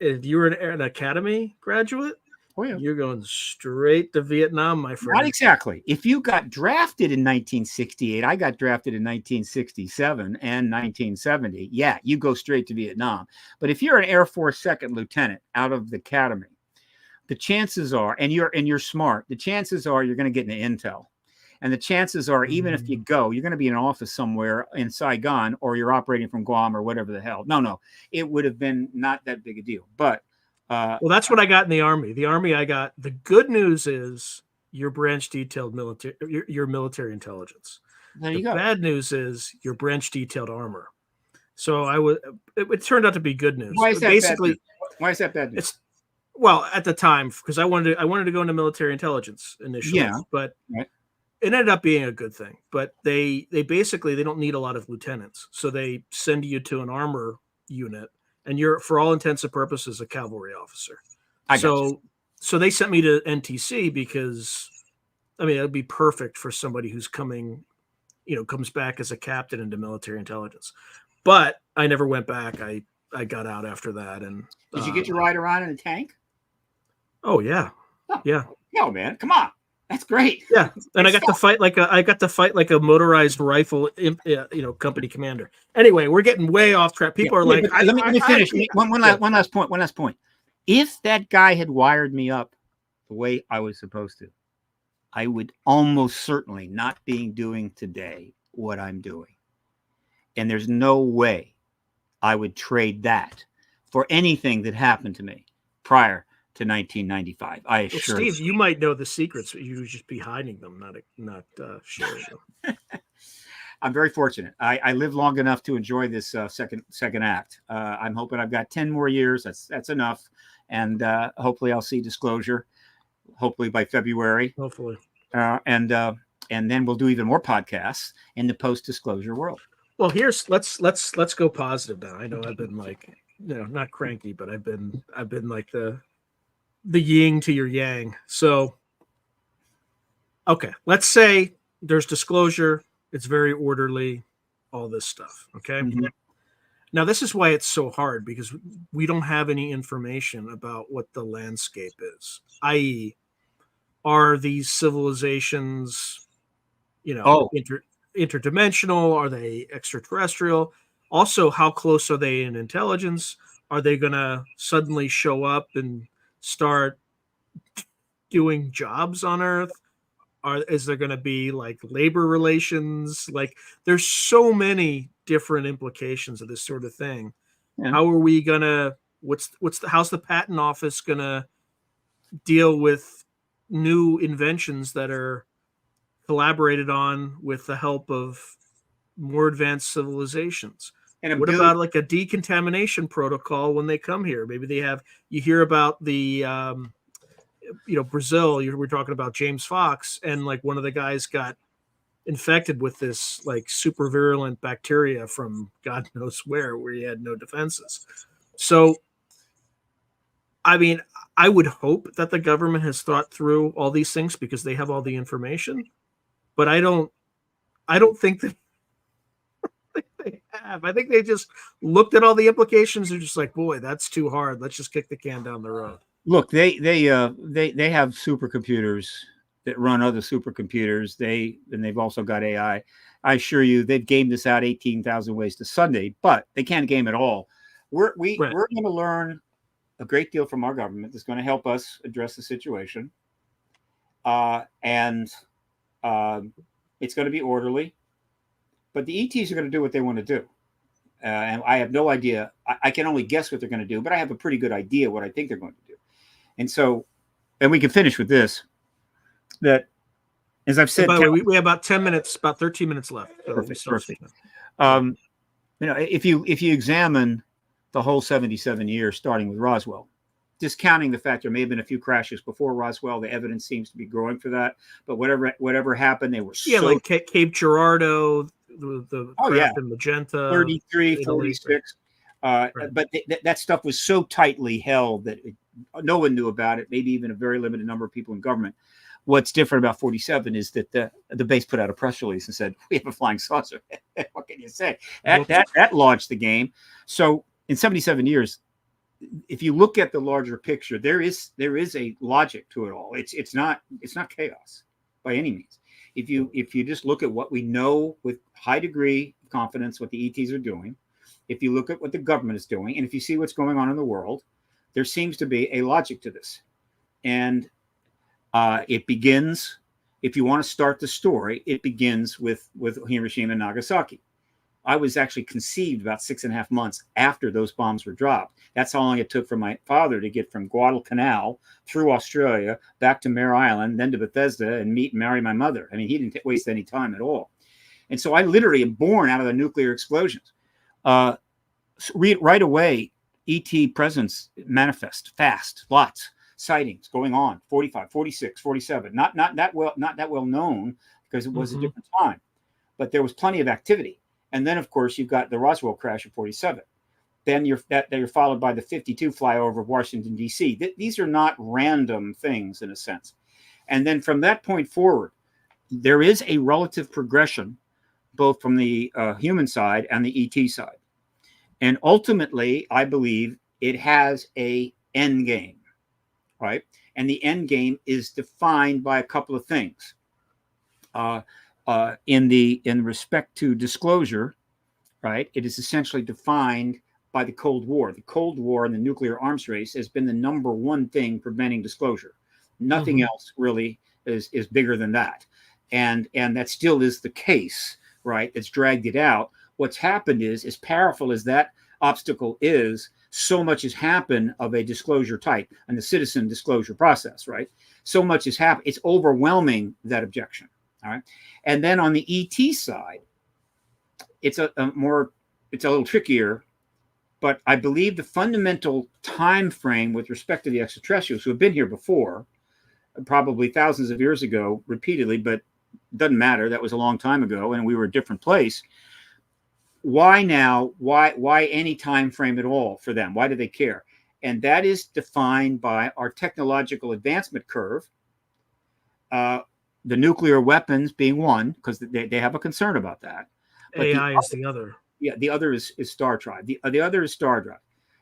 if you were an academy graduate, yeah. You're going straight to Vietnam, my friend. Not exactly. If you got drafted in 1968, I got drafted in 1967 and 1970. Yeah, you go straight to Vietnam. But if you're an Air Force second lieutenant out of the academy, the chances are, and you're smart, the chances are you're going to get into intel. And the chances are, even if you go, you're going to be in an office somewhere in Saigon, or you're operating from Guam or whatever the hell. No, it would have been not that big a deal. But well, that's what I got in the Army. The Army, I got, the good news is your branch detailed military, your military intelligence. There you go. The bad news is your branch detailed armor. So it turned out to be good news. Why is that basically bad news? Why is that bad news? Well, at the time, because I wanted to go into military intelligence initially, but it ended up being a good thing. But they basically, they don't need a lot of lieutenants, so they send you to an armor unit, and you're, for all intents and purposes, a cavalry officer. So they sent me to NTC because, I mean, it would be perfect for somebody who's comes back as a captain into military intelligence. But I never went back. I got out after that. And did you get to ride around in a tank? Oh yeah, yeah. No, man, come on, that's great. Yeah, and I got to fight like a motorized rifle, company commander. Anyway, we're getting way off track. People are like, let me finish. One last point. If that guy had wired me up the way I was supposed to, I would almost certainly not be doing today what I'm doing. And there's no way I would trade that for anything that happened to me prior to 1995. I assure you. Steve, you might know the secrets, but you would just be hiding them, not sharing them. I'm very fortunate. I live long enough to enjoy this second act. I'm hoping I've got 10 more years. That's enough. And hopefully I'll see disclosure, hopefully by February. Hopefully. And then we'll do even more podcasts in the post-disclosure world. Well, let's go positive now. I know I've been like, not cranky, but I've been like the yin to your yang. So, okay, let's say there's disclosure. It's very orderly, all this stuff. Okay. Mhm. Now, this is why it's so hard because we don't have any information about what the landscape is, i.e., are these civilizations, Oh, interdimensional? Are they extraterrestrial? Also, how close are they in intelligence? Are they going to suddenly show up and start doing jobs on Earth? Is there going to be like labor relations? Like, there's so many different implications of this sort of thing. yeah. How are we gonna? How's the patent office gonna deal with new inventions that are collaborated on with the help of more advanced civilizations? And a What billion. about like a decontamination protocol when they come here? Maybe they have. You hear about the Brazil. We're talking about James Fox, and like one of the guys got infected with this like super virulent bacteria from God knows where he had no defenses. So, I mean, I would hope that the government has thought through all these things because they have all the information, but I don't. I don't think that they have. I think they just looked at all the implications and just like, boy, that's too hard. Let's just kick the can down the road. Look, they have supercomputers that run other supercomputers. They've also got AI. I assure you, they've gamed this out 18,000 ways to Sunday, but they can't game it all. We're Right. going to learn a great deal from our government that's going to help us address the situation, and it's going to be orderly. But the ETs are going to do what they want to do. And I have no idea. I can only guess what they're going to do, but I have a pretty good idea what I think they're going to do. And so, and we can finish with this, that, as I've said, And by the way, we have about 10 minutes, about 13 minutes left. So if you start perfect. If you examine the whole 77 years, starting with Roswell, discounting the fact there may have been a few crashes before Roswell, the evidence seems to be growing for that. But whatever happened, they were like Cape Girardeau, the craft in Magenta, 33, Italy. 46. Right. But that stuff was so tightly held that no one knew about it, maybe even a very limited number of people in government. What's different about 47 is that the base put out a press release and said, we have a flying saucer. What can you say? That launched the game. So in 77 years, if you look at the larger picture, there is a logic to it all. It's not chaos by any means. If you just look at what we know with high degree of confidence, what the ETs are doing, if you look at what the government is doing, and if you see what's going on in the world, there seems to be a logic to this. And it begins, if you want to start the story, it begins with Hiroshima and Nagasaki. I was actually conceived about 6.5 months after those bombs were dropped. That's how long it took for my father to get from Guadalcanal through Australia back to Mare Island, then to Bethesda, and meet and marry my mother. I mean, he didn't waste any time at all. And so I literally am born out of the nuclear explosions. Right away, ET presence manifest fast, lots. Sightings going on, 45, 46, 47. Not that well known because it was a different time, but there was plenty of activity. And then, of course, you've got the Roswell crash of 47. Then you're followed by the 52 flyover of Washington, D.C. These are not random things in a sense. And then from that point forward, there is a relative progression, both from the human side and the ET side. And ultimately, I believe it has a end game, right? And the end game is defined by a couple of things. In respect to disclosure, right? It is essentially defined by the Cold War. The Cold War and the nuclear arms race has been the number one thing preventing disclosure. Nothing else really is bigger than that. And that still is the case, right? It's dragged it out. What's happened is, as powerful as that obstacle is, so much has happened of a disclosure type and the citizen disclosure process, right? So much has happened. It's overwhelming that objection, all right? And then on the ET side, it's a little trickier, but I believe the fundamental time frame with respect to the extraterrestrials who have been here before, probably thousands of years ago, repeatedly, but it doesn't matter. That was a long time ago, and we were a different place. Why now? Why any time frame at all for them? Why do they care? And that is defined by our technological advancement curve. The nuclear weapons being one, because they have a concern about that. But AI is the other. Yeah, the other is star drive. The other is star drive.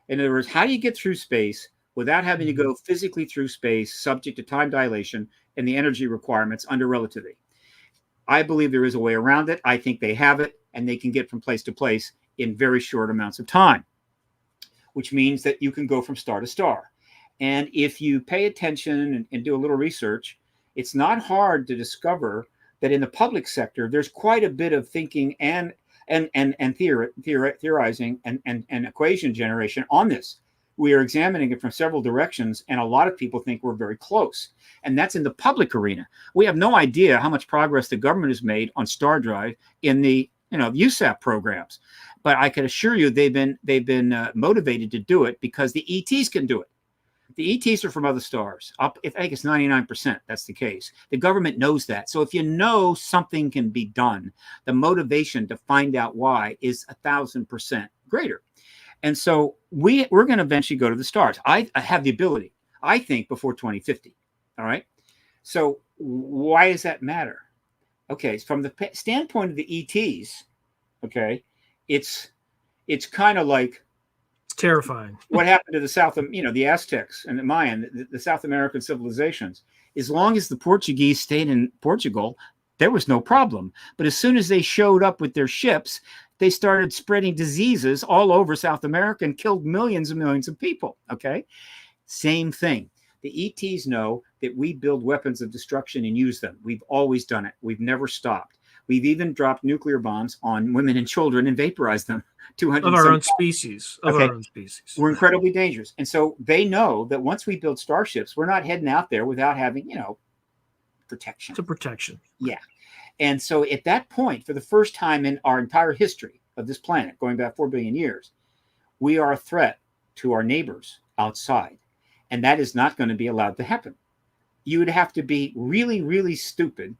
In other words, how do you get through space without having to go physically through space, subject to time dilation and the energy requirements under relativity? I believe there is a way around it. I think they have it, and they can get from place to place in very short amounts of time, which means that you can go from star to star. And if you pay attention and do a little research, it's not hard to discover that in the public sector, there's quite a bit of thinking and theorizing and equation generation on this. We are examining it from several directions, and a lot of people think we're very close. And that's in the public arena. We have no idea how much progress the government has made on star drive in the USAP programs. But I can assure you they've been motivated to do it because the ETs can do it. The ETs are from other stars. I think it's 99% that's the case. The government knows that. So if you know something can be done, the motivation to find out why is 1,000% greater. And so we're going to eventually go to the stars. I have the ability, I think, before 2050. All right. So why does that matter? Okay. From the standpoint of the ETs, okay, it's kind of like, it's terrifying. What happened to the Aztecs and the Mayan, the South American civilizations? As long as the Portuguese stayed in Portugal, there was no problem. But as soon as they showed up with their ships, they started spreading diseases all over South America and killed millions and millions of people. Okay, same thing. The ETs know that we build weapons of destruction and use them. We've always done it. We've never stopped. We've even dropped nuclear bombs on women and children and vaporized them. 200 of our own species. Our own species. We're incredibly dangerous. And so they know that once we build starships, we're not heading out there without having, protection. It's a protection. Yeah. And so at that point, for the first time in our entire history of this planet, going back 4 billion years, we are a threat to our neighbors outside. And that is not going to be allowed to happen. You would have to be really, really stupid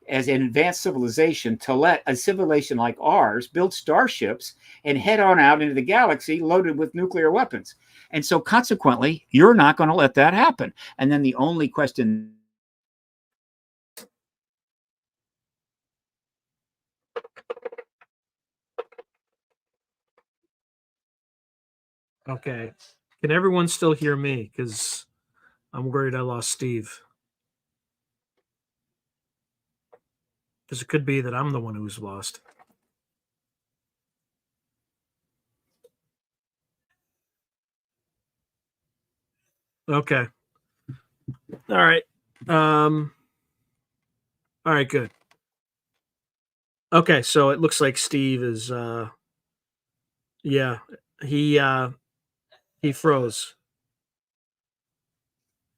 as an advanced civilization to let a civilization like ours build starships and head on out into the galaxy loaded with nuclear weapons. And so consequently, you're not going to let that happen. And then the only question. Okay. Can everyone still hear me? Because I'm worried I lost Steve. Because it could be that I'm the one who's lost. Okay. All right. All right, good. Okay, so it looks like Steve is yeah, he froze.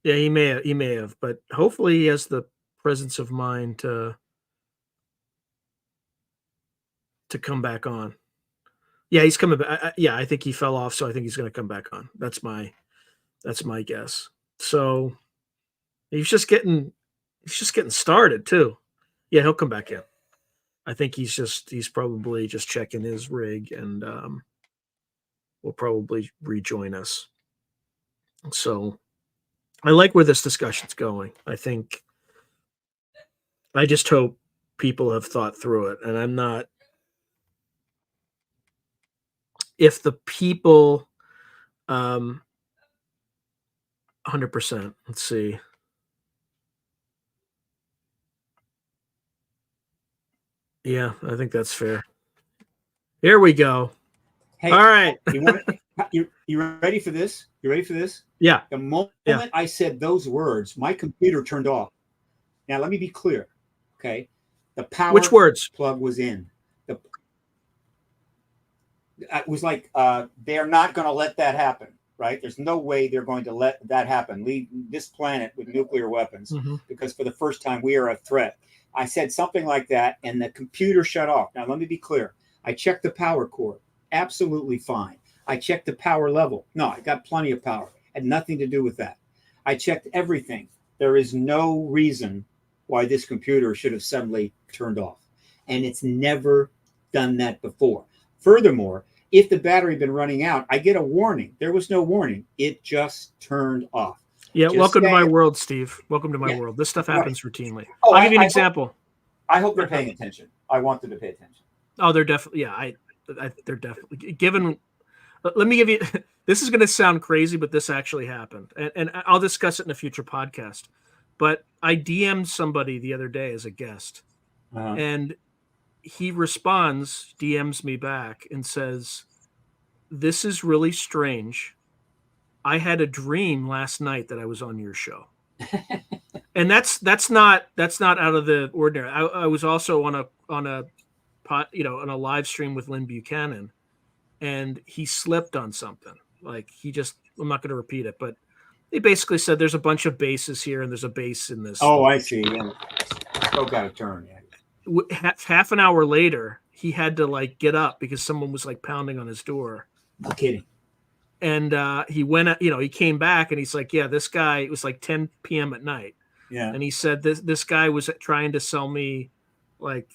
Yeah, he may have, but hopefully he has the presence of mind to come back on. Yeah, he's coming back. Yeah, I think he fell off, so I think he's going to come back on. That's my guess. So he's just getting started too. Yeah, he'll come back in. I think he's probably just checking his rig and will probably rejoin us. So I like where this discussion's going. I just hope people have thought through it, and I'm not. If the people, 100%. Let's see. Yeah, I think that's fair. Here we go. Hey, all right. You ready for this? You ready for this? Yeah. The moment I said those words, my computer turned off. Now, let me be clear. Okay. The power Which words? Plug was in. It was like, they're not going to let that happen, right? There's no way they're going to let that happen. Leave this planet with nuclear weapons, because for the first time, we are a threat. I said something like that, and the computer shut off. Now, let me be clear. I checked the power cord. Absolutely fine. I checked the power level. No, I got plenty of power. Had nothing to do with that. I checked everything. There is no reason why this computer should have suddenly turned off. And it's never done that before. Furthermore, If the battery had been running out, I get a warning. There was no warning. It just turned off. Yeah, Just welcome to my saying. world, Steve. Welcome to my Yeah. world. This stuff happens routinely. Oh, I'll give you an example. I hope they're paying attention. I want them to pay attention. Oh, they're definitely, yeah, they're definitely given. Let me give you, this is going to sound crazy, but this actually happened. And I'll discuss it in a future podcast. But I DM'd somebody the other day as a guest, and he responds, DMs me back and says, "This is really strange. I had a dream last night that I was on your show." And that's not out of the ordinary. I was also on a live stream with Lynn Buchanan, and he slipped on something. Like I'm not going to repeat it, but they basically said there's a bunch of bases here and there's a base in this. Oh, I see. Yeah. Spoke out of turn. Yeah. Half an hour later, he had to like get up because someone was like pounding on his door. No kidding. And he went, he came back and he's like, yeah, this guy, it was like 10 p.m. at night. Yeah. And he said this guy was trying to sell me like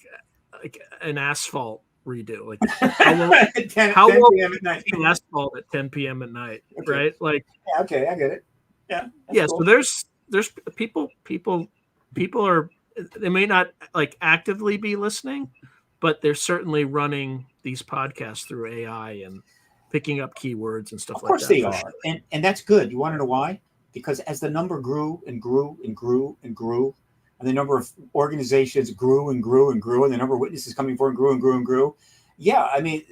an asphalt redo. Like how 10 long p.m. at night. Asphalt at 10 p.m. at night, Okay. right? Like, yeah, okay, I get it. Yeah. Yeah. Cool. So there's people are, they may not like actively be listening, but they're certainly running these podcasts through AI and picking up keywords and stuff like that. Of course they are. Sure. And that's good. You want to know why? Because as the number grew and grew and grew and grew, and the number of organizations grew and grew and grew, and the number of witnesses coming forward grew and grew and grew. Yeah, I mean,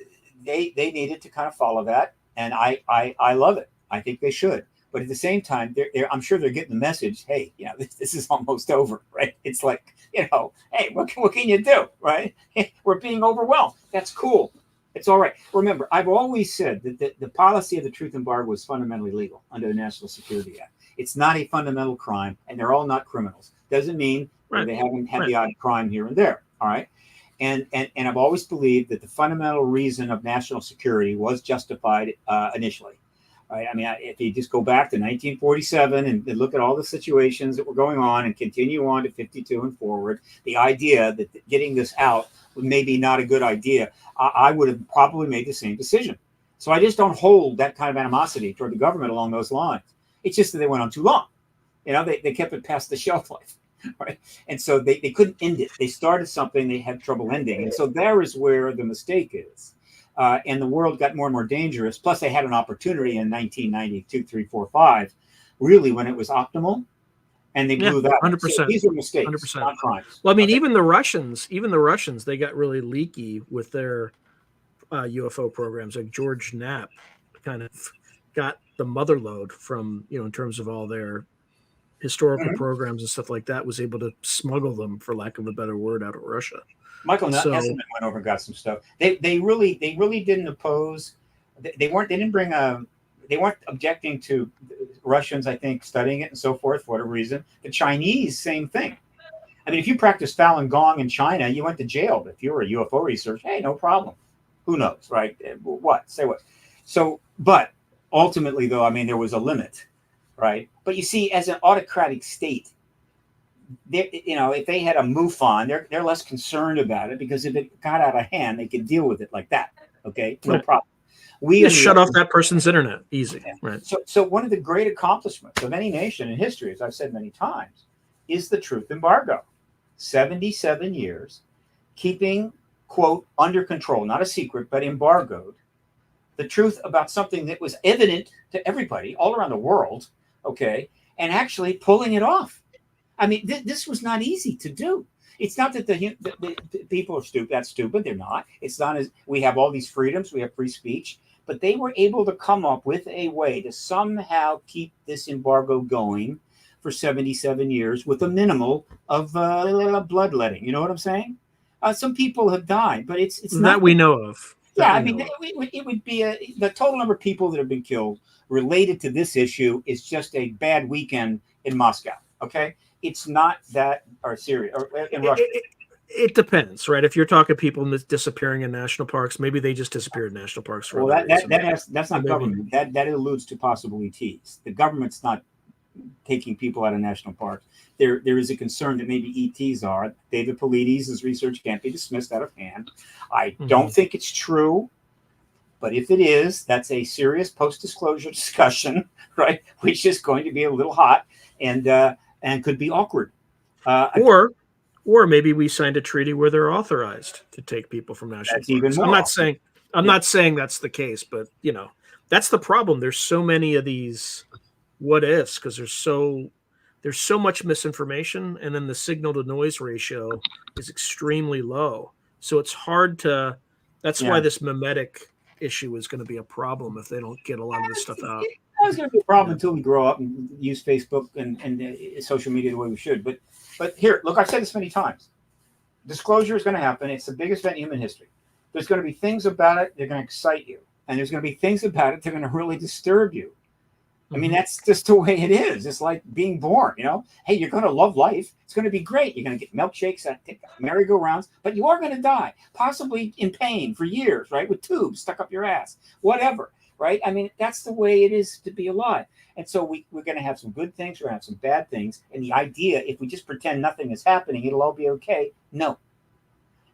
they needed to kind of follow that, and I love it. I think they should. But at the same time, I'm sure they're getting the message. Hey, this is almost over, right? It's like, hey, what can you do, right? We're being overwhelmed. That's cool. It's all right. Remember, I've always said that the policy of the truth embargo is fundamentally legal under the National Security Act. It's not a fundamental crime, and they're all not criminals. Doesn't mean they haven't had the odd crime here and there. All right. And I've always believed that the fundamental reason of national security was justified initially. Right? I mean, if you just go back to 1947 and look at all the situations that were going on and continue on to 52 and forward, the idea that getting this out was maybe not a good idea, I would have probably made the same decision. So I just don't hold that kind of animosity toward the government along those lines. It's just that they went on too long. They kept it past the shelf life. Right. And so they couldn't end it. They started something they had trouble ending. And so there is where the mistake is. And the world got more and more dangerous. Plus, they had an opportunity in 1992, 3, 4, 5, really when it was optimal. And they blew that. 100%. So these are mistakes, 100%. not crimes. Well, I mean, even the Russians, they got really leaky with their UFO programs. Like George Knapp kind of got the mother lode from, in terms of all their historical programs and stuff like that, was able to smuggle them, for lack of a better word, out of Russia. Michael Nesselman went over and got some stuff. They really didn't oppose. They weren't objecting to Russians, I think, studying it and so forth for whatever reason. The Chinese, same thing. I mean, if you practiced Falun Gong in China, you went to jail. But if you were a UFO researcher, hey, no problem. Who knows, right? What? Say what? So, but ultimately, though, I mean, there was a limit, right? But you see, as an autocratic state, if they had a MUFON, they're less concerned about it, because if it got out of hand, they could deal with it like that. Okay, no problem. We just shut off that person's internet, easy. Yeah. Right. So one of the great accomplishments of any nation in history, as I've said many times, is the truth embargo. 77 years, keeping, quote, under control, not a secret, but embargoed, the truth about something that was evident to everybody all around the world. Okay, and actually pulling it off. I mean, this was not easy to do. It's not that the people are stupid. That's stupid. They're not. It's not as we have all these freedoms. We have free speech. But they were able to come up with a way to somehow keep this embargo going for 77 years with a minimal of bloodletting. You know what I'm saying? Some people have died, but it's not that we know of. Yeah, I mean, it would be the total number of people that have been killed related to this issue is just a bad weekend in Moscow. Okay, it's not that or Syria or in Russia. It depends, right? If you're talking people disappearing in national parks, maybe they just disappeared in national parks for that's not government. That alludes to possible ETs. The government's not taking people out of national parks. There is a concern that maybe ETs are. David Paulides' research can't be dismissed out of hand. I don't think it's true, But if it is, that's a serious post-disclosure discussion, right? Which is going to be a little hot and could be awkward. Or maybe we signed a treaty where they're authorized to take people from national That's even parks. more awkward. I'm not saying that's the case, but that's the problem. There's so many of these what ifs because there's so much misinformation, and then the signal to noise ratio is extremely low. So it's hard to. That's why this mimetic issue is going to be a problem if they don't get a lot of this stuff out. It's going to be a problem until we grow up and use Facebook and social media the way we should. But here, look, I've said this many times. Disclosure is going to happen. It's the biggest event in human history. There's going to be things about it that are going to excite you. And there's going to be things about it that are going to really disturb you. I mean, that's just the way it is. It's like being born, Hey, you're going to love life. It's going to be great. You're going to get milkshakes, merry-go-rounds, but you are going to die, possibly in pain for years, right? With tubes stuck up your ass, whatever, right? I mean, that's the way it is to be alive. And so we're going to have some good things. We're going to have some bad things. And the idea, if we just pretend nothing is happening, it'll all be okay. No.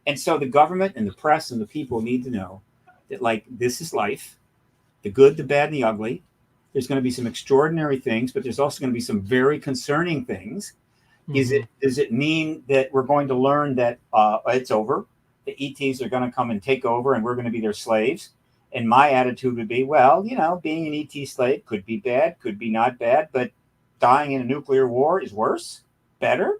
And so the government and the press and the people need to know that, like, this is life, the good, the bad, and the ugly. There's going to be some extraordinary things, but there's also going to be some very concerning things. Mm-hmm. Does it mean that we're going to learn that it's over? The ETs are going to come and take over and we're going to be their slaves? And my attitude would be, well, being an ET slave could be bad, could be not bad, but dying in a nuclear war is worse, better.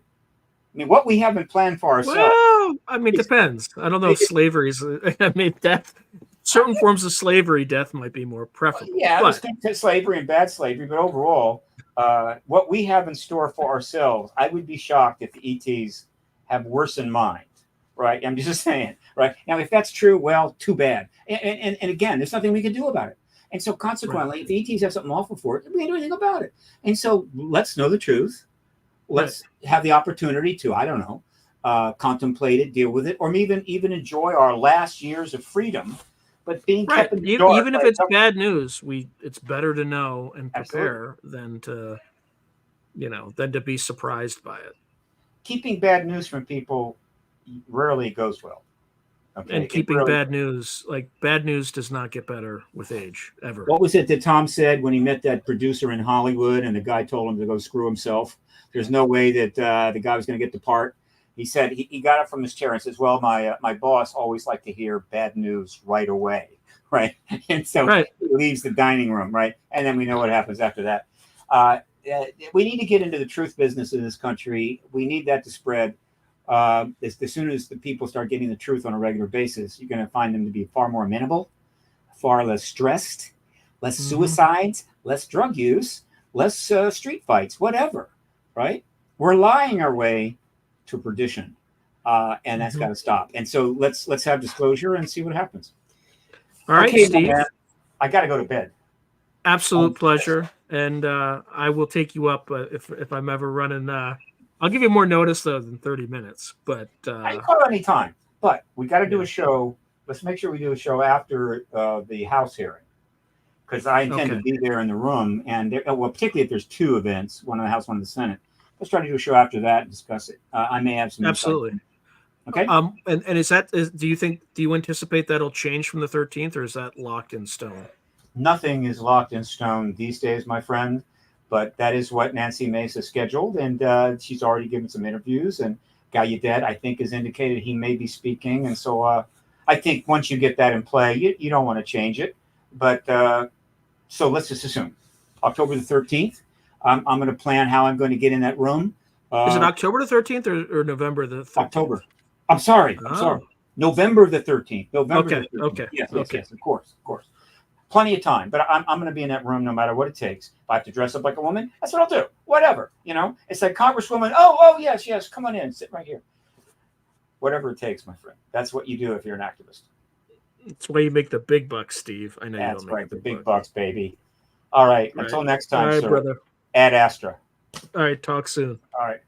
I mean, what we haven't planned for ourselves. Well, I mean, depends. I don't know if slavery is, death. Certain forms of slavery, death might be more preferable. Yeah, there's good slavery and bad slavery, but overall, what we have in store for ourselves, I would be shocked if the ETs have worse in mind, right? I'm just saying, right? Now, if that's true, well, too bad. And again, there's nothing we can do about it. And so consequently, if the ETs have something awful for it, we can't do anything about it. And so let's know the truth. Let's have the opportunity to, I don't know, contemplate it, deal with it, or even enjoy our last years of freedom. But being kept in the dark, even if it's bad news, it's better to know and prepare than to be surprised by it. Keeping bad news from people rarely goes well. Okay? And keeping bad news does not get better with age, ever. What was it that Tom said when he met that producer in Hollywood and the guy told him to go screw himself? There's no way that the guy was going to get the part. He said he got up from his chair and says, well, my boss always liked to hear bad news right away, right? And so he leaves the dining room, right? And then we know what happens after that. We need to get into the truth business in this country. We need that to spread. As soon as the people start getting the truth on a regular basis, you're going to find them to be far more amenable, far less stressed, less suicides, less drug use, less street fights, whatever, right? We're lying our way to perdition, and that's got to stop. And so let's have disclosure and see what happens. All right, Steve. I got to go to bed. Absolute pleasure, and I will take you up if I'm ever running. I'll give you more notice though than 30 minutes, but I can call any time. But we got to do a show. Let's make sure we do a show after the House hearing, because I intend to be there in the room, and particularly if there's two events, one in the House, one in the Senate. Let's try to do a show after that and discuss it. I may have some absolutely. Okay. And do you anticipate that'll change from the 13th, or is that locked in stone? Nothing is locked in stone these days, my friend. But that is what Nancy Mace has scheduled, and she's already given some interviews. And Gallaudet, I think, has indicated he may be speaking. And so I think once you get that in play, you don't want to change it. But so let's just assume October the 13th. I'm going to plan how I'm going to get in that room. Is it October the 13th or November the 13th? October. I'm sorry. November the 13th. November the 13th. Okay. Yes, of course. Plenty of time, but I'm going to be in that room no matter what it takes. If I have to dress up like a woman, that's what I'll do. Whatever, It's like Congresswoman. Oh, yes, come on in, sit right here. Whatever it takes, my friend. That's what you do if you're an activist. That's why you make the big bucks, Steve. I know that's you don't right, the big bucks, baby. All right. Until next time, all right, sir. brother. Ad Astra. All right, talk soon. All right.